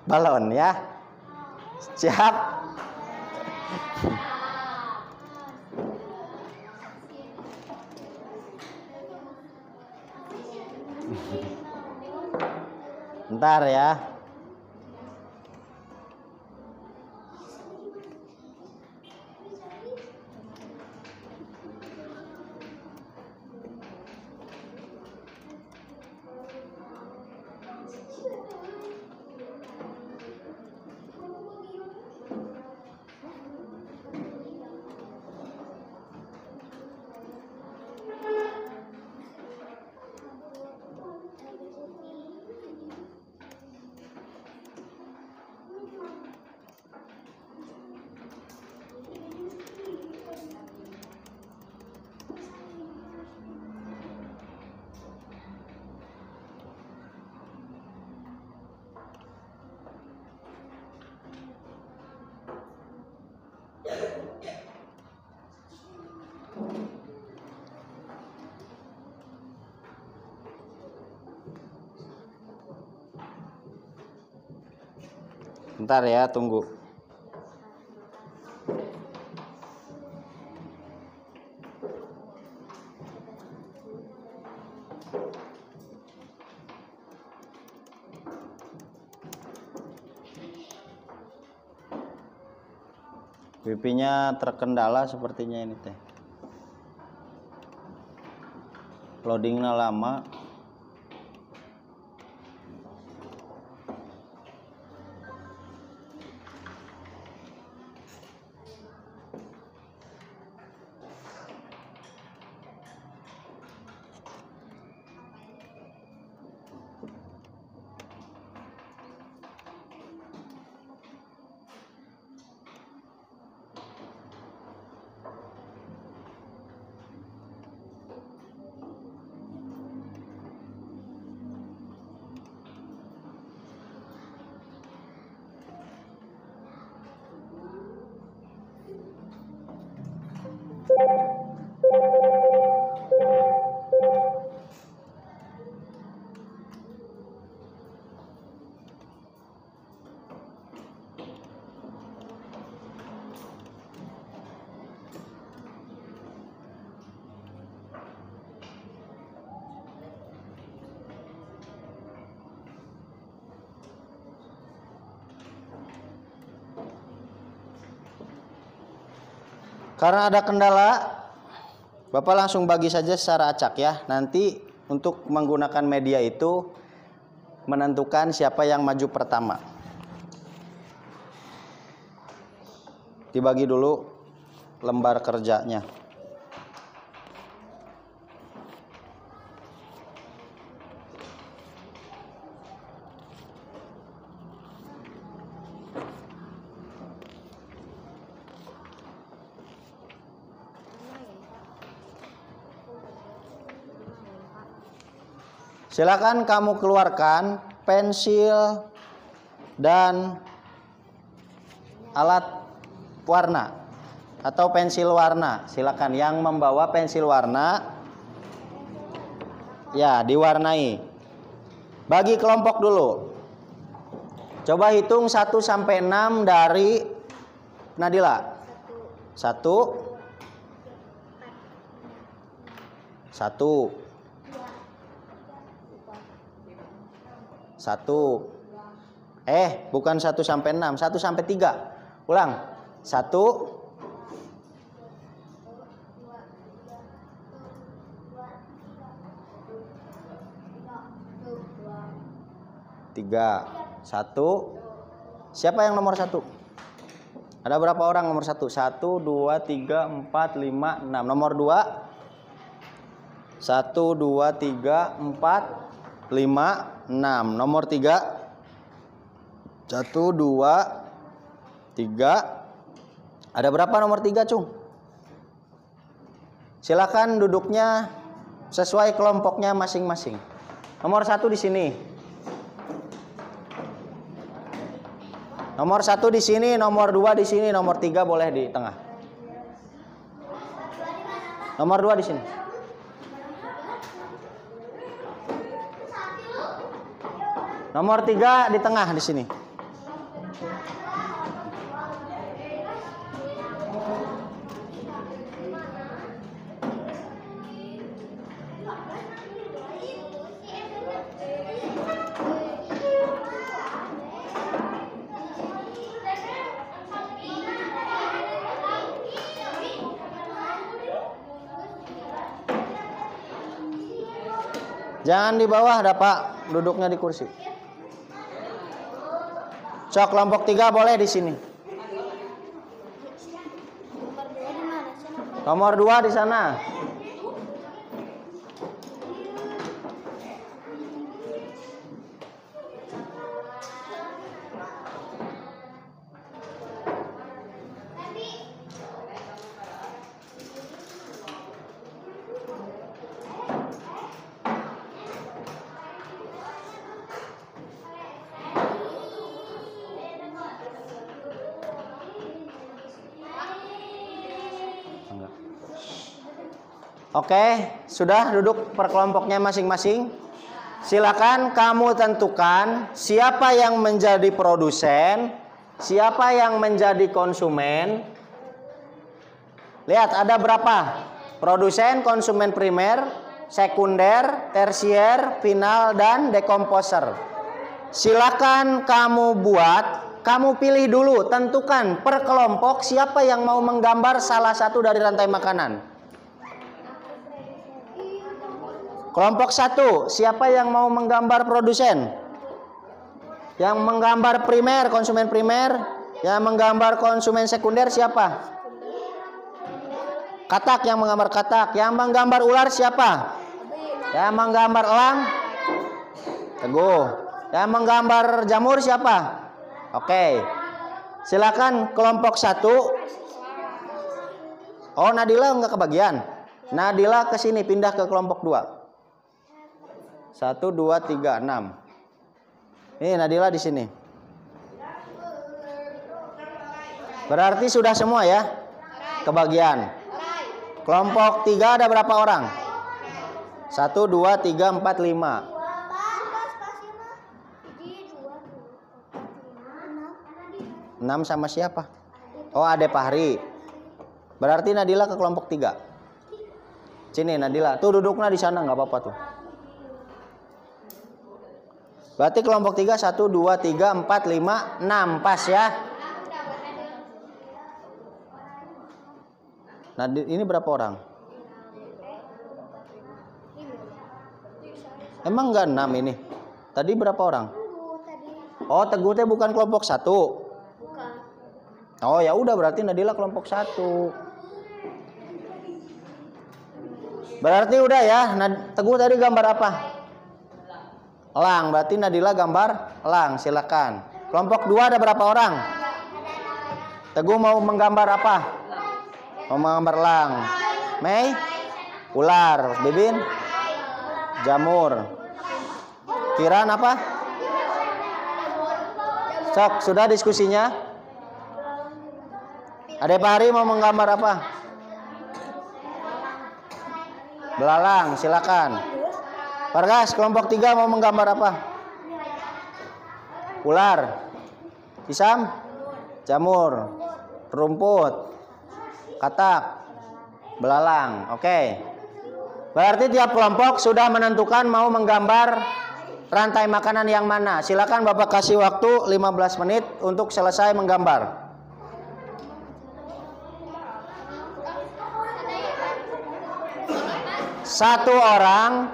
balon ya. Siap? Bentar ya. Bentar ya, tunggu. Wifi-nya terkendala sepertinya ini teh. Loadingnya lama. Karena ada kendala, Bapak langsung bagi saja secara acak ya. Nanti untuk menggunakan media itu menentukan siapa yang maju pertama. Dibagi dulu lembar kerjanya. Silakan kamu keluarkan pensil dan alat warna atau pensil warna. Silakan yang membawa pensil warna ya diwarnai. Bagi kelompok dulu. Coba hitung 1 sampai 6 dari Nadila. 1 1 bukan 1 sampai 6, 1 sampai 3. Ulang. 1 3 1. Siapa yang nomor 1? Ada berapa orang nomor 1? 1 2 3 4 5 6. Nomor 2 1 2 3 4 5 6. Nomor 3 1 2 3. Ada berapa nomor 3, Cung? Silakan duduknya sesuai kelompoknya masing-masing. Nomor 1 di sini. Nomor 1 di sini, nomor 2 di sini, nomor 3 boleh di tengah. Nomor 2 di sini. Nomor 3 di tengah di sini. Jangan di bawah, ada Pak, duduknya di kursi. Cok, kelompok 3 boleh di sini. Nomor 2 di sana. Oke, sudah duduk per kelompoknya masing-masing. Silakan kamu tentukan siapa yang menjadi produsen, siapa yang menjadi konsumen. Lihat ada berapa? Produsen, konsumen primer, sekunder, tersier, final, dan dekomposer. Silakan kamu buat, kamu pilih dulu, tentukan per kelompok siapa yang mau menggambar salah satu dari rantai makanan. Kelompok 1, siapa yang mau menggambar produsen? Yang menggambar primer, konsumen primer. Yang menggambar konsumen sekunder siapa? Katak, yang menggambar katak. Yang menggambar ular siapa? Yang menggambar elang? Teguh. Yang menggambar jamur siapa? Oke. Silakan kelompok 1. Oh, Nadila enggak kebagian. Nadila ke sini, pindah ke kelompok 2. 1 2 3 6. Ini Nadila di sini. Berarti sudah semua ya? Kebagian. Kelompok 3 ada berapa orang? 1, 2, 3, 4, 5. 6 sama siapa? Oh, Ade Fahri. Berarti Nadila ke kelompok 3. Sini Nadila. Tuh duduknya di sana, nggak apa-apa tuh. Berarti kelompok 3 1, 2, 3, 4, 5, 6. Pas ya. Nah, ini berapa orang? Emang enggak 6 ini? Tadi berapa orang? Oh, Teguh teh bukan kelompok 1. Oh, ya udah berarti Nadila kelompok 1. Berarti udah ya. Teguh tadi gambar apa? Elang. Berarti Nadila gambar elang. Silakan. Kelompok 2 ada berapa orang? Teguh mau menggambar apa? Mau menggambar elang. Mei? Ular. Bibin? Jamur. Kiran apa? Sok, sudah diskusinya? Ade Fahri mau menggambar apa? Belalang, silakan. Pargas, kelompok 3 mau menggambar apa? Ular. Isam? Jamur. Rumput. Katak. Belalang. Oke. Berarti tiap kelompok sudah menentukan mau menggambar rantai makanan yang mana. Silakan Bapak kasih waktu 15 menit untuk selesai menggambar. Satu orang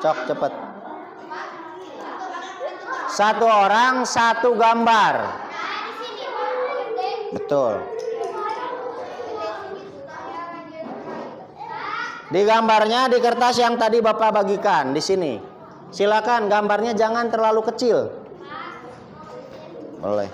cok cepet. Satu orang satu gambar. Betul. Di gambarnya di kertas yang tadi Bapak bagikan di sini. Silakan gambarnya jangan terlalu kecil. Boleh.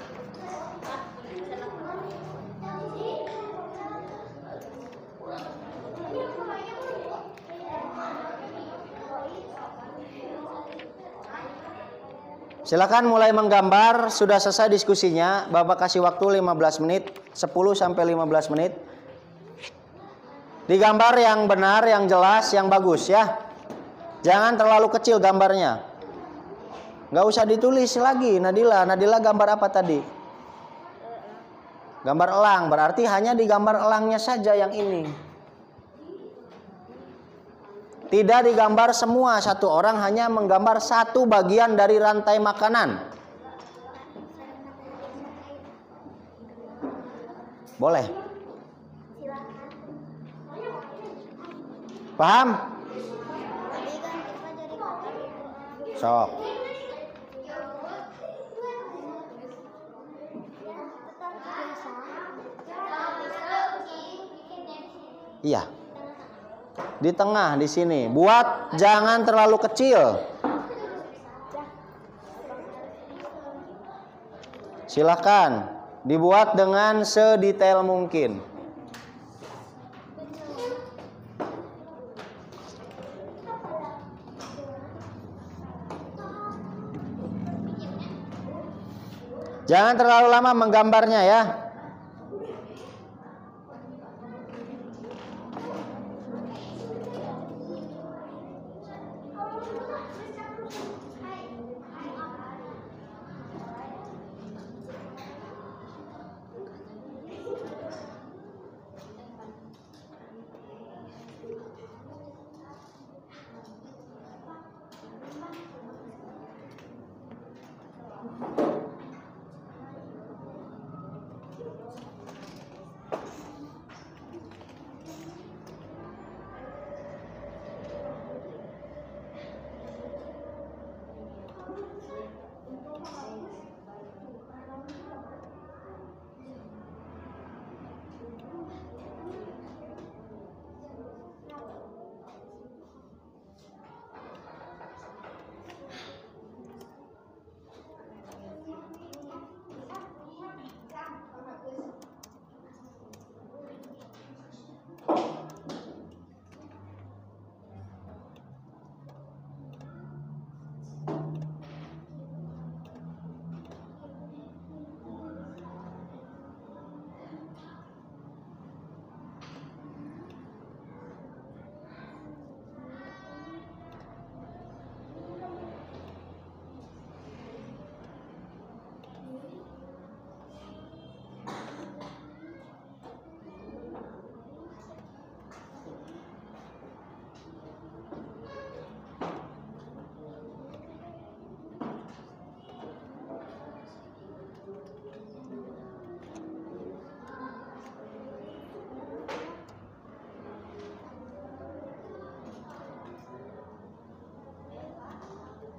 Silakan mulai menggambar. Sudah selesai diskusinya. Bapak kasih waktu 15 menit, 10 sampai 15 menit. Digambar yang benar, yang jelas, yang bagus ya. Jangan terlalu kecil gambarnya. Nggak usah ditulis lagi. Nadila gambar apa tadi? Gambar elang. Berarti hanya digambar elangnya saja yang ini. Tidak digambar semua. Satu orang hanya menggambar satu bagian dari rantai makanan. Boleh. Paham? Sok. Iya. Di tengah di sini. Buat jangan terlalu kecil. Silakan dibuat dengan sedetail mungkin. Jangan terlalu lama menggambarnya ya.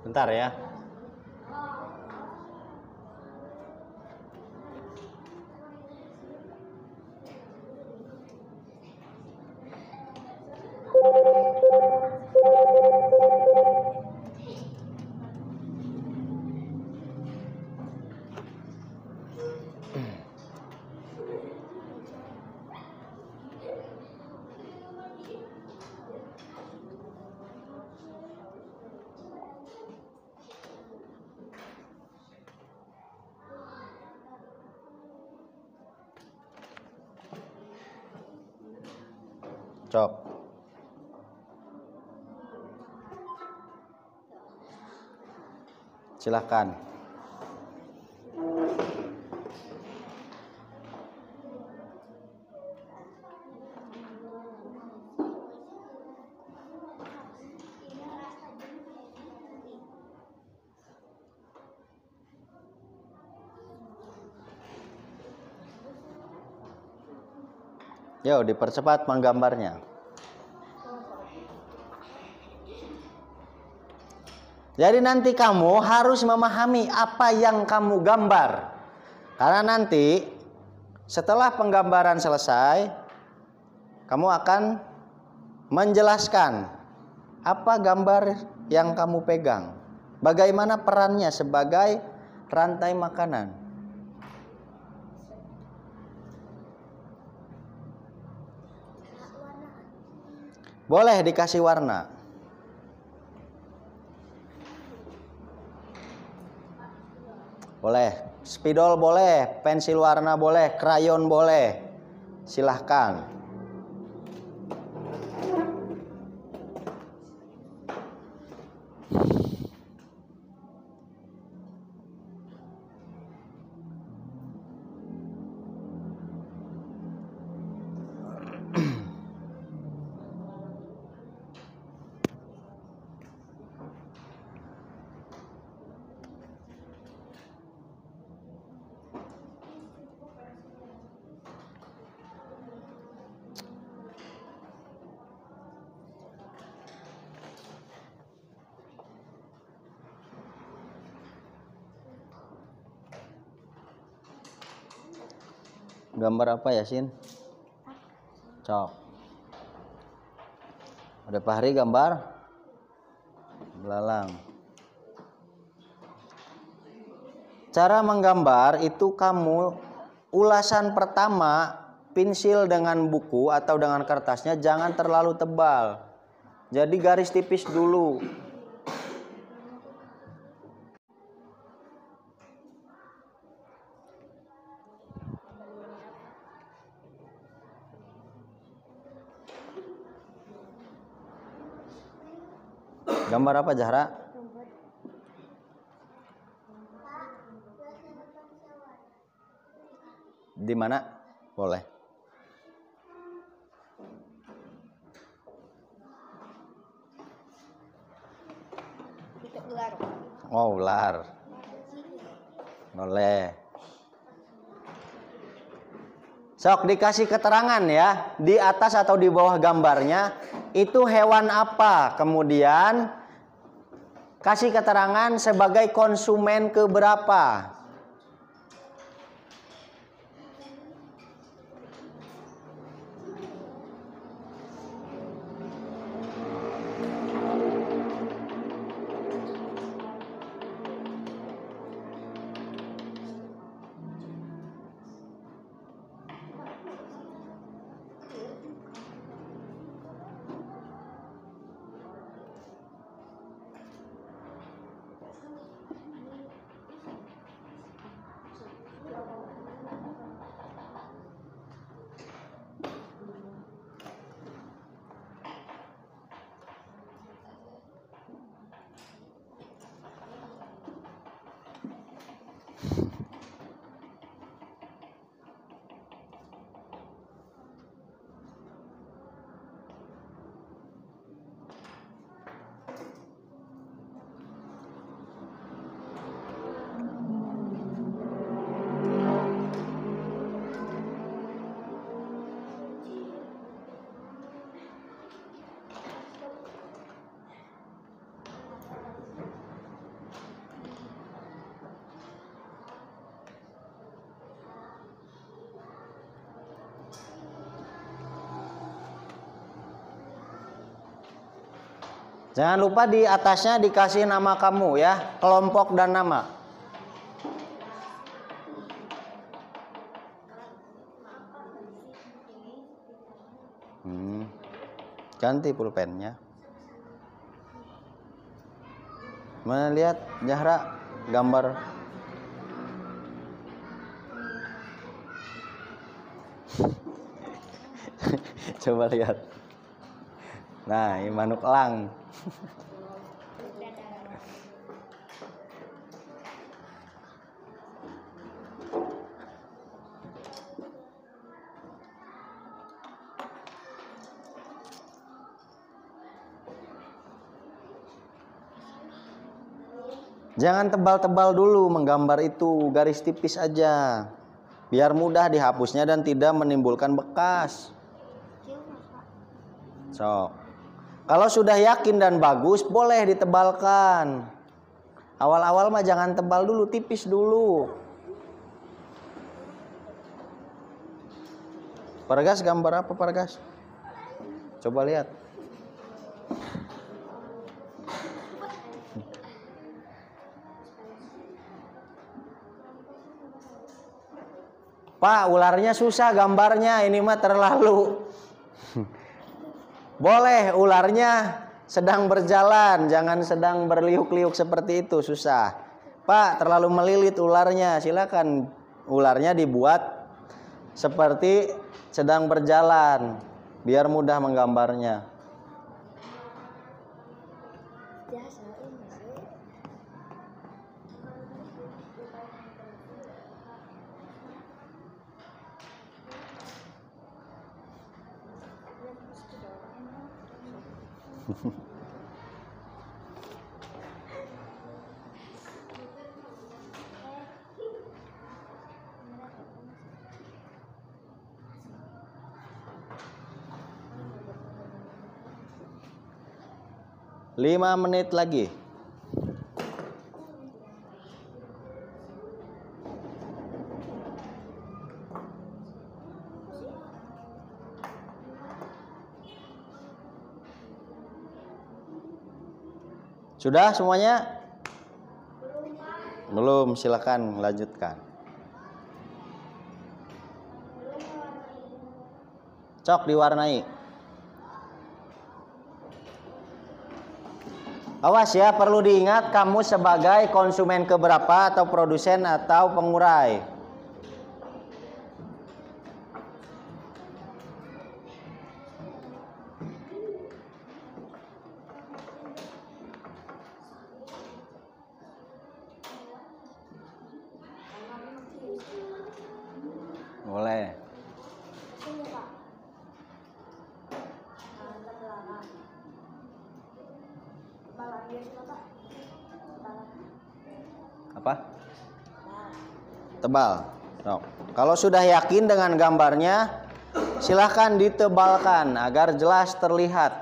Bentar ya. Cok. Silakan. Yo, dipercepat menggambarnya. Jadi nanti kamu harus memahami apa yang kamu gambar. Karena nanti setelah penggambaran selesai, kamu akan menjelaskan apa gambar yang kamu pegang. Bagaimana perannya sebagai rantai makanan. Boleh dikasih warna. Boleh, spidol boleh, pensil warna boleh, krayon boleh. Silahkan. Gambar apa Yasin? Cok. Ada Fahri gambar belalang. Cara menggambar itu kamu ulasan pertama pensil dengan buku atau dengan kertasnya jangan terlalu tebal. Jadi garis tipis dulu. Gambar apa Zahra? Di mana? Boleh. Oh, ular. Boleh. Sok dikasih keterangan ya, di atas atau di bawah gambarnya itu hewan apa. Kemudian kasih keterangan sebagai konsumen keberapa. Jangan lupa di atasnya dikasih nama kamu ya, kelompok dan nama. Ganti pulpennya. Mana lihat Zahra gambar. Coba lihat. Nah, ini manuk elang. Jangan tebal-tebal dulu menggambar itu, garis tipis aja. Biar mudah dihapusnya dan tidak menimbulkan bekas. So, kalau sudah yakin dan bagus, boleh ditebalkan. Awal-awal mah jangan tebal dulu, tipis dulu. Pargas gambar apa Pargas? Coba lihat. Pak, ularnya susah gambarnya, ini mah terlalu. Boleh ularnya sedang berjalan, jangan sedang berliuk-liuk seperti itu, susah. Pak, terlalu melilit ularnya, silakan ularnya dibuat seperti sedang berjalan, biar mudah menggambarnya. Lima menit lagi. Sudah semuanya? Belum, silakan lanjutkan. Cok diwarnai. Awas ya, perlu diingat kamu sebagai konsumen keberapa atau produsen atau pengurai. Boleh. Apa? Tebal. No. Kalau sudah yakin dengan gambarnya, silahkan ditebalkan agar jelas terlihat.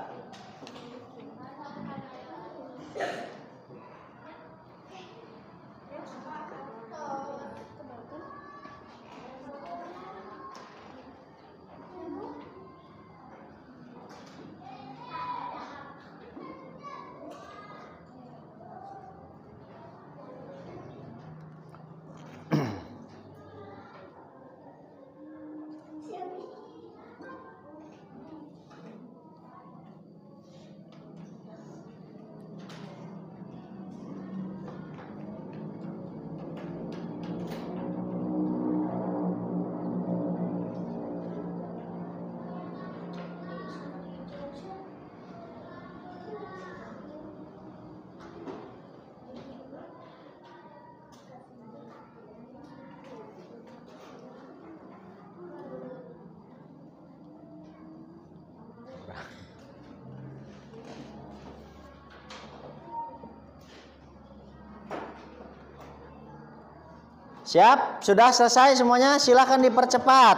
Siap? Sudah selesai semuanya? Silahkan dipercepat.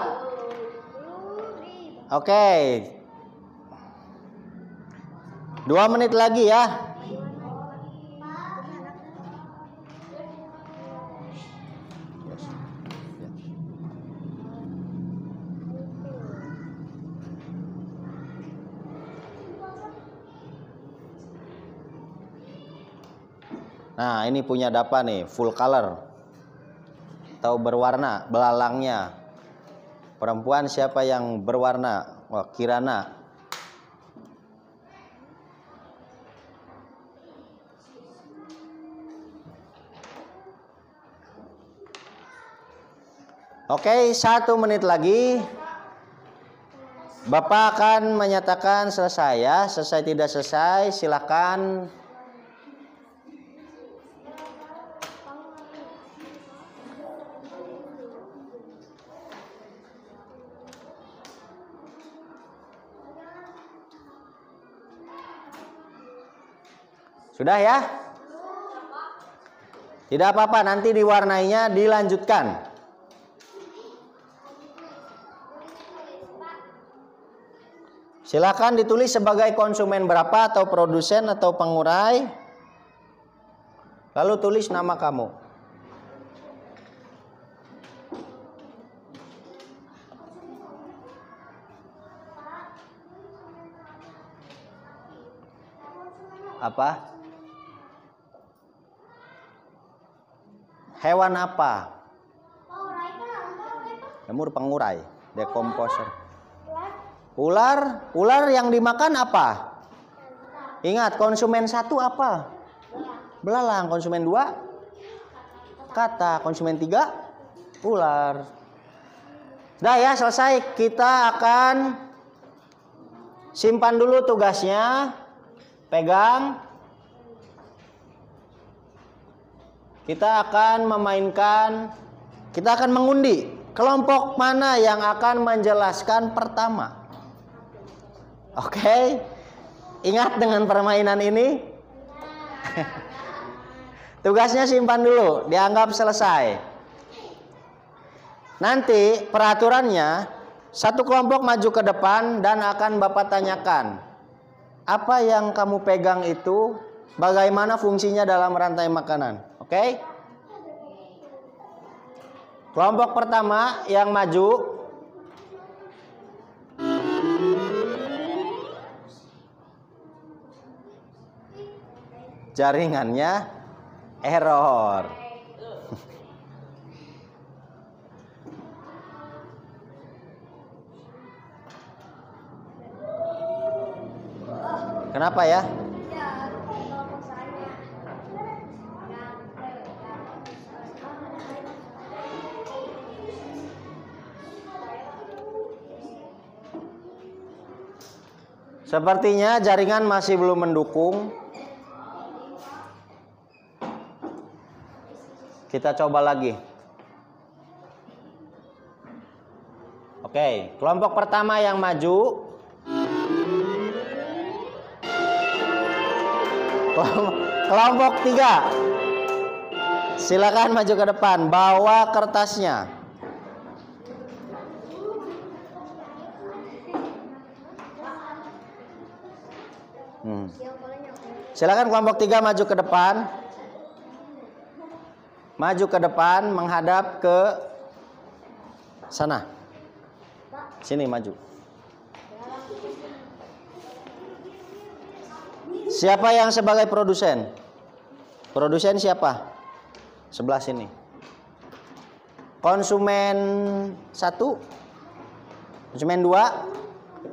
Oke. 2 menit lagi ya. Nah, ini punya Dapa nih, full color. Atau berwarna, belalangnya. Perempuan siapa yang berwarna? Wah, Kirana. Oke, 1 menit lagi. Bapak akan menyatakan selesai ya. Selesai tidak selesai, silakan. Sudah ya? Tidak apa-apa, nanti diwarnainya dilanjutkan. Silakan ditulis sebagai konsumen berapa atau produsen atau pengurai. Lalu tulis nama kamu. Apa? Hewan apa? Lemur pengurai, dekomposer. Ular, ular yang dimakan apa? Ingat, konsumen 1 apa? Belalang. Konsumen 2? Kata. Konsumen 3? Ular. Dah ya, selesai. Kita akan simpan dulu tugasnya. Pegang. Kita akan memainkan, kita akan mengundi kelompok mana yang akan menjelaskan pertama. Oke, ingat dengan permainan ini. Tugasnya simpan dulu, dianggap selesai. Nanti peraturannya, 1 kelompok maju ke depan dan akan Bapak tanyakan, apa yang kamu pegang itu, bagaimana fungsinya dalam rantai makanan. Oke? Kelompok pertama yang maju. Jaringannya error. Kenapa ya? Sepertinya jaringan masih belum mendukung. Kita coba lagi. Oke, kelompok pertama yang maju. Kelompok 3. Silakan maju ke depan, bawa kertasnya. Silakan kelompok 3 maju ke depan. Maju ke depan, menghadap ke sana. Sini maju. Siapa yang sebagai produsen? Produsen siapa? Sebelah sini. Konsumen 1, konsumen 2,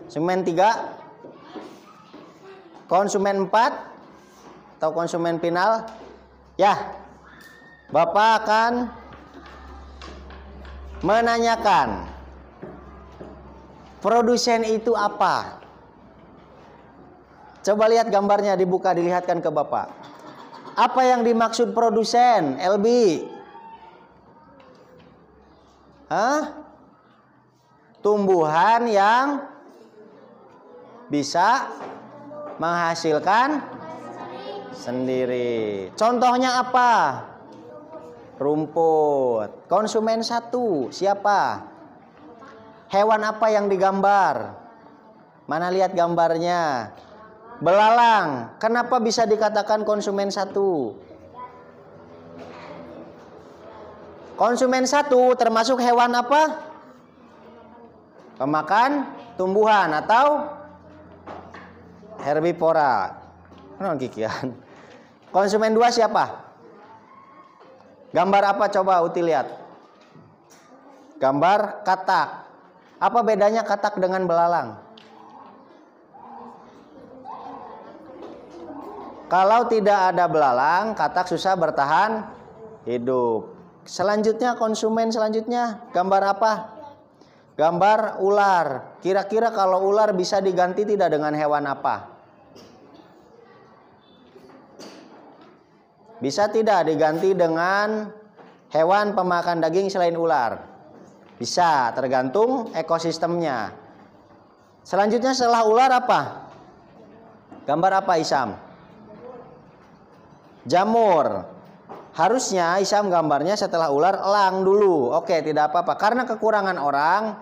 konsumen 3, konsumen 4 atau konsumen final. Ya, Bapak akan menanyakan, produsen itu apa? Coba lihat gambarnya, dibuka, dilihatkan ke Bapak. Apa yang dimaksud produsen, LB? Tumbuhan yang bisa menghasilkan sendiri. Contohnya apa? Rumput. Konsumen 1 siapa? Hewan apa yang digambar? Mana lihat gambarnya? Belalang. Kenapa bisa dikatakan konsumen 1? Konsumen 1 termasuk hewan apa? Pemakan tumbuhan atau herbivora. Non kikian. Konsumen 2 siapa? Gambar apa coba Uti lihat? Gambar katak. Apa bedanya katak dengan belalang? Kalau tidak ada belalang, katak susah bertahan hidup. Selanjutnya konsumen selanjutnya gambar apa? Gambar ular. Kira-kira kalau ular bisa diganti tidak dengan hewan apa? Bisa tidak diganti dengan hewan pemakan daging selain ular? Bisa, tergantung ekosistemnya. Selanjutnya setelah ular apa? Gambar apa Isam? Jamur. Harusnya Isam gambarnya setelah ular elang dulu. Oke, tidak apa-apa. Karena kekurangan orang,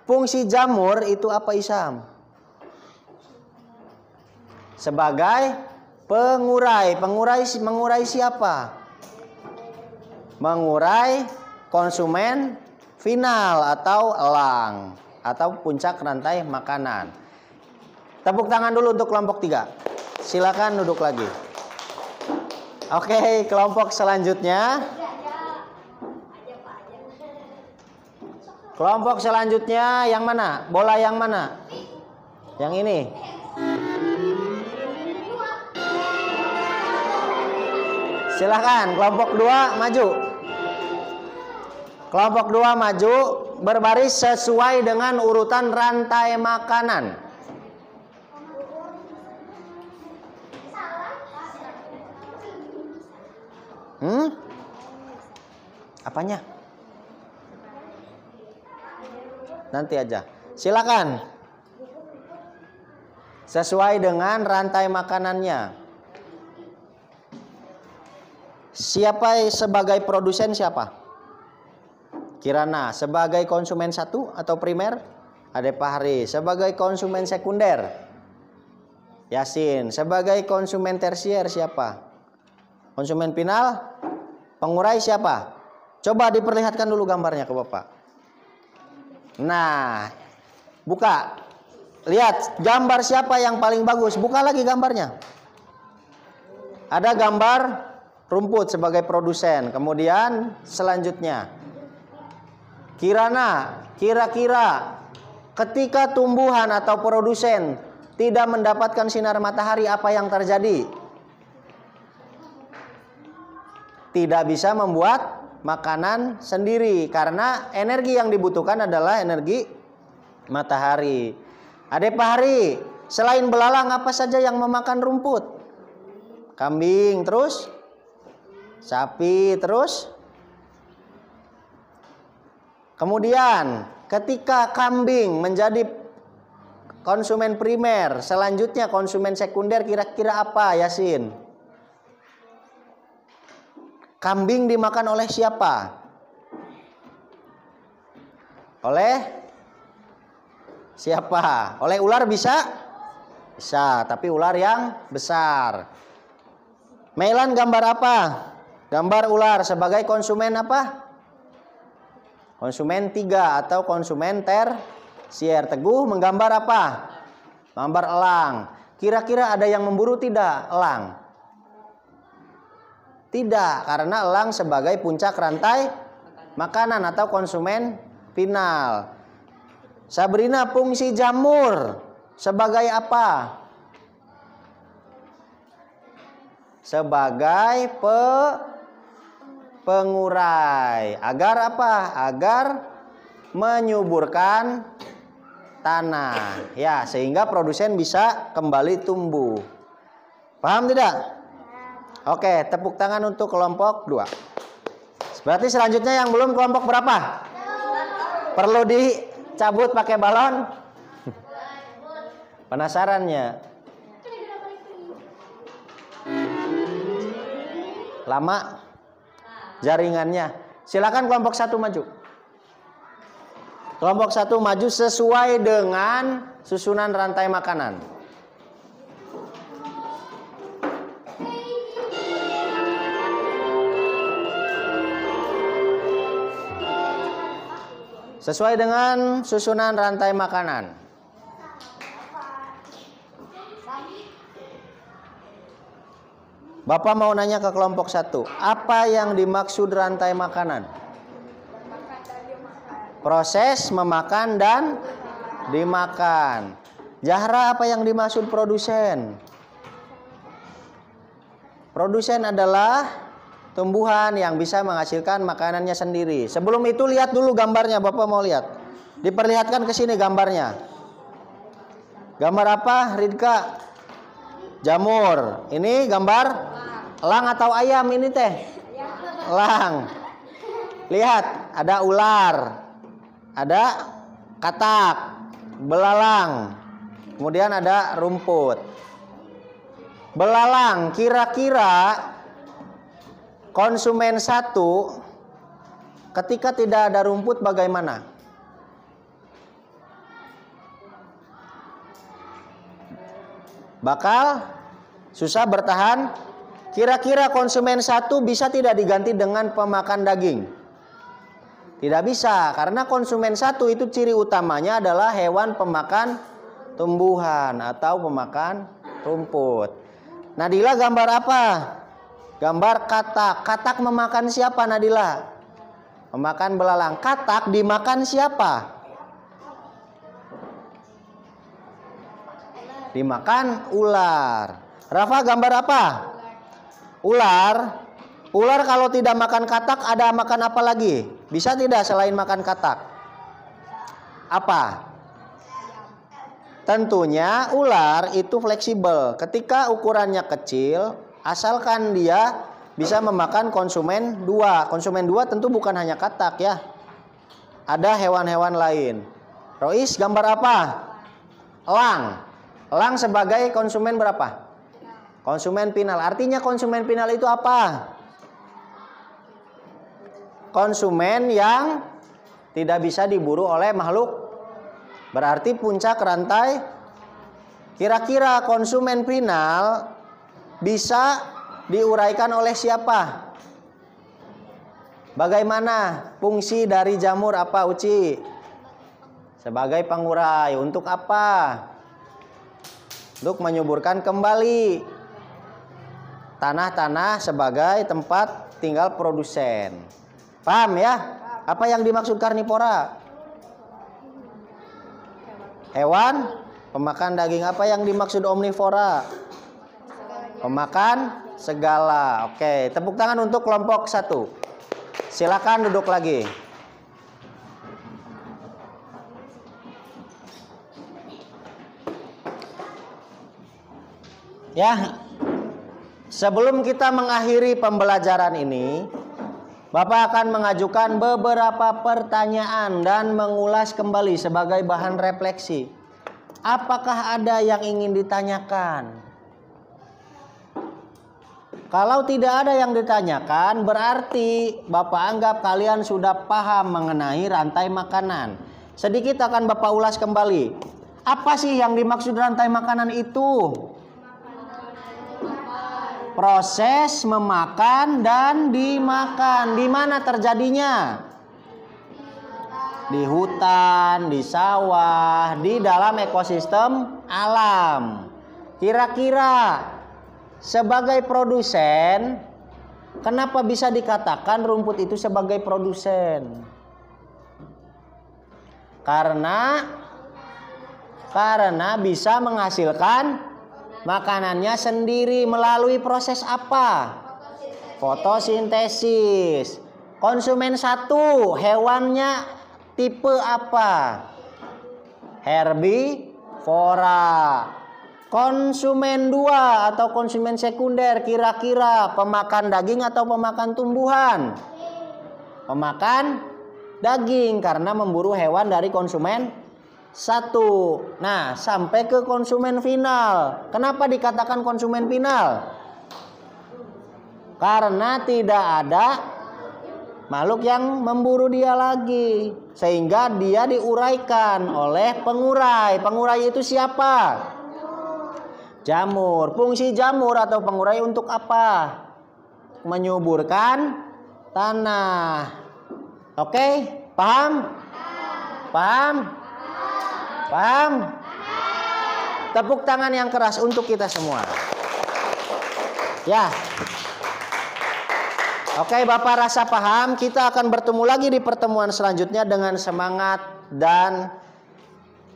fungsi jamur itu apa Isam? Sebagai pengurai. Mengurai siapa? Mengurai konsumen final atau elang atau puncak rantai makanan. Tepuk tangan dulu untuk kelompok 3. Silakan duduk lagi. Oke, kelompok selanjutnya. Kelompok selanjutnya yang mana? Bola yang mana? Yang ini. Silakan, kelompok 2 maju. Kelompok 2 maju berbaris sesuai dengan urutan rantai makanan. Apanya? Nanti aja. Silakan. Sesuai dengan rantai makanannya. Siapa sebagai produsen siapa? Kirana. Sebagai konsumen 1 atau primer? Ade Fahri. Sebagai konsumen sekunder? Yasin. Sebagai konsumen tersier siapa? Konsumen final? Pengurai siapa? Coba diperlihatkan dulu gambarnya ke Bapak. Nah, buka. Lihat gambar siapa yang paling bagus. Buka lagi gambarnya. Ada gambar rumput sebagai produsen. Kemudian selanjutnya Kirana, kira-kira ketika tumbuhan atau produsen tidak mendapatkan sinar matahari, apa yang terjadi? Tidak bisa membuat makanan sendiri karena energi yang dibutuhkan adalah energi matahari. Ade Fahri, selain belalang apa saja yang memakan rumput? Kambing, terus sapi, terus kemudian ketika kambing menjadi konsumen primer, selanjutnya konsumen sekunder, kira-kira apa Yasin? Kambing dimakan oleh siapa? Oleh siapa? Oleh ular bisa? Bisa, tapi ular yang besar. Mailan gambar apa? Gambar ular sebagai konsumen apa? Konsumen 3 atau konsumen tersier. Teguh menggambar apa? Gambar elang. Kira-kira ada yang memburu tidak elang? Tidak, karena elang sebagai puncak rantai makanan atau konsumen final. Sabrina, fungsi jamur sebagai apa? Sebagai pengurai. Agar apa? Agar menyuburkan tanah. Ya, sehingga produsen bisa kembali tumbuh. Paham tidak? Oke, tepuk tangan untuk kelompok 2. Berarti selanjutnya yang belum kelompok berapa? Perlu dicabut pakai balon? Penasarannya? Lama jaringannya. Silakan kelompok 1 maju. Kelompok 1 maju sesuai dengan susunan rantai makanan. Sesuai dengan susunan rantai makanan. Bapak mau nanya ke kelompok 1. Apa yang dimaksud rantai makanan? Proses memakan dan dimakan. Zahra, apa yang dimaksud produsen? Produsen adalah tumbuhan yang bisa menghasilkan makanannya sendiri. Sebelum itu lihat dulu gambarnya, Bapak mau lihat. Diperlihatkan ke sini gambarnya. Gambar apa, Ridka? Jamur. Ini gambar elang atau ayam ini teh? Elang. Lihat, ada ular. Ada katak, belalang. Kemudian ada rumput. Belalang, kira-kira konsumen 1 ketika tidak ada rumput bagaimana? Bakal susah bertahan. Kira-kira konsumen 1 bisa tidak diganti dengan pemakan daging? Tidak bisa, karena konsumen 1 itu ciri utamanya adalah hewan pemakan tumbuhan atau pemakan rumput. Nadila gambar apa? Gambar katak. Katak memakan siapa, Nadila? Memakan belalang. Katak dimakan siapa? Dimakan ular. Rafa gambar apa? Ular. Ular kalau tidak makan katak ada makan apa lagi? Bisa tidak selain makan katak? Apa? Tentunya ular itu fleksibel. Ketika ukurannya kecil, asalkan dia bisa memakan konsumen 2. Konsumen 2 tentu bukan hanya katak ya. Ada hewan-hewan lain. Rois gambar apa? Elang. Elang sebagai konsumen berapa? Konsumen final. Artinya konsumen final itu apa? Konsumen yang tidak bisa diburu oleh makhluk. Berarti puncak rantai. Kira-kira konsumen final bisa diuraikan oleh siapa? Bagaimana fungsi dari jamur apa, Uci? Sebagai pengurai. Untuk apa? Untuk menyuburkan kembali tanah-tanah sebagai tempat tinggal produsen. Paham ya? Apa yang dimaksud karnivora? Hewan pemakan daging. Apa yang dimaksud omnivora? Pemakan segala. Oke, tepuk tangan untuk kelompok 1. Silakan duduk lagi. Ya, sebelum kita mengakhiri pembelajaran ini, Bapak akan mengajukan beberapa pertanyaan dan mengulas kembali sebagai bahan refleksi. Apakah ada yang ingin ditanyakan? Kalau tidak ada yang ditanyakan, berarti Bapak anggap kalian sudah paham mengenai rantai makanan. Sedikit akan Bapak ulas kembali. Apa sih yang dimaksud rantai makanan itu? Proses memakan dan dimakan. Di mana terjadinya? Di hutan, di sawah, di dalam ekosistem alam. Kira-kira sebagai produsen, kenapa bisa dikatakan rumput itu sebagai produsen? Karena bisa menghasilkan makanannya sendiri melalui proses apa? Fotosintesis. Konsumen 1, hewannya tipe apa? Herbivora. Konsumen 2 atau konsumen sekunder kira-kira pemakan daging atau pemakan tumbuhan? Pemakan daging karena memburu hewan dari konsumen 1. Nah, sampai ke konsumen final. Kenapa dikatakan konsumen final? Karena tidak ada makhluk yang memburu dia lagi, sehingga dia diuraikan oleh pengurai. Pengurai itu siapa? Jamur. Fungsi jamur atau pengurai untuk apa? Menyuburkan tanah. Oke, paham? Paham? Paham? Tepuk tangan yang keras untuk kita semua. Ya. Oke, Bapak rasa paham. Kita akan bertemu lagi di pertemuan selanjutnya dengan semangat dan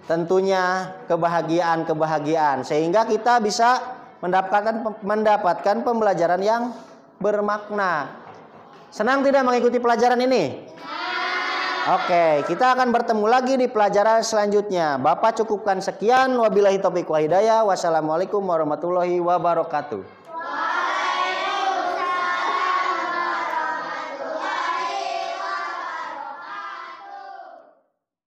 tentunya kebahagiaan sehingga kita bisa mendapatkan pembelajaran yang bermakna. Senang tidak mengikuti pelajaran ini? Oke, kita akan bertemu lagi di pelajaran selanjutnya. Bapak cukupkan sekian. Wabillahi taufiq wal hidayah. Wassalamualaikum warahmatullahi wabarakatuh.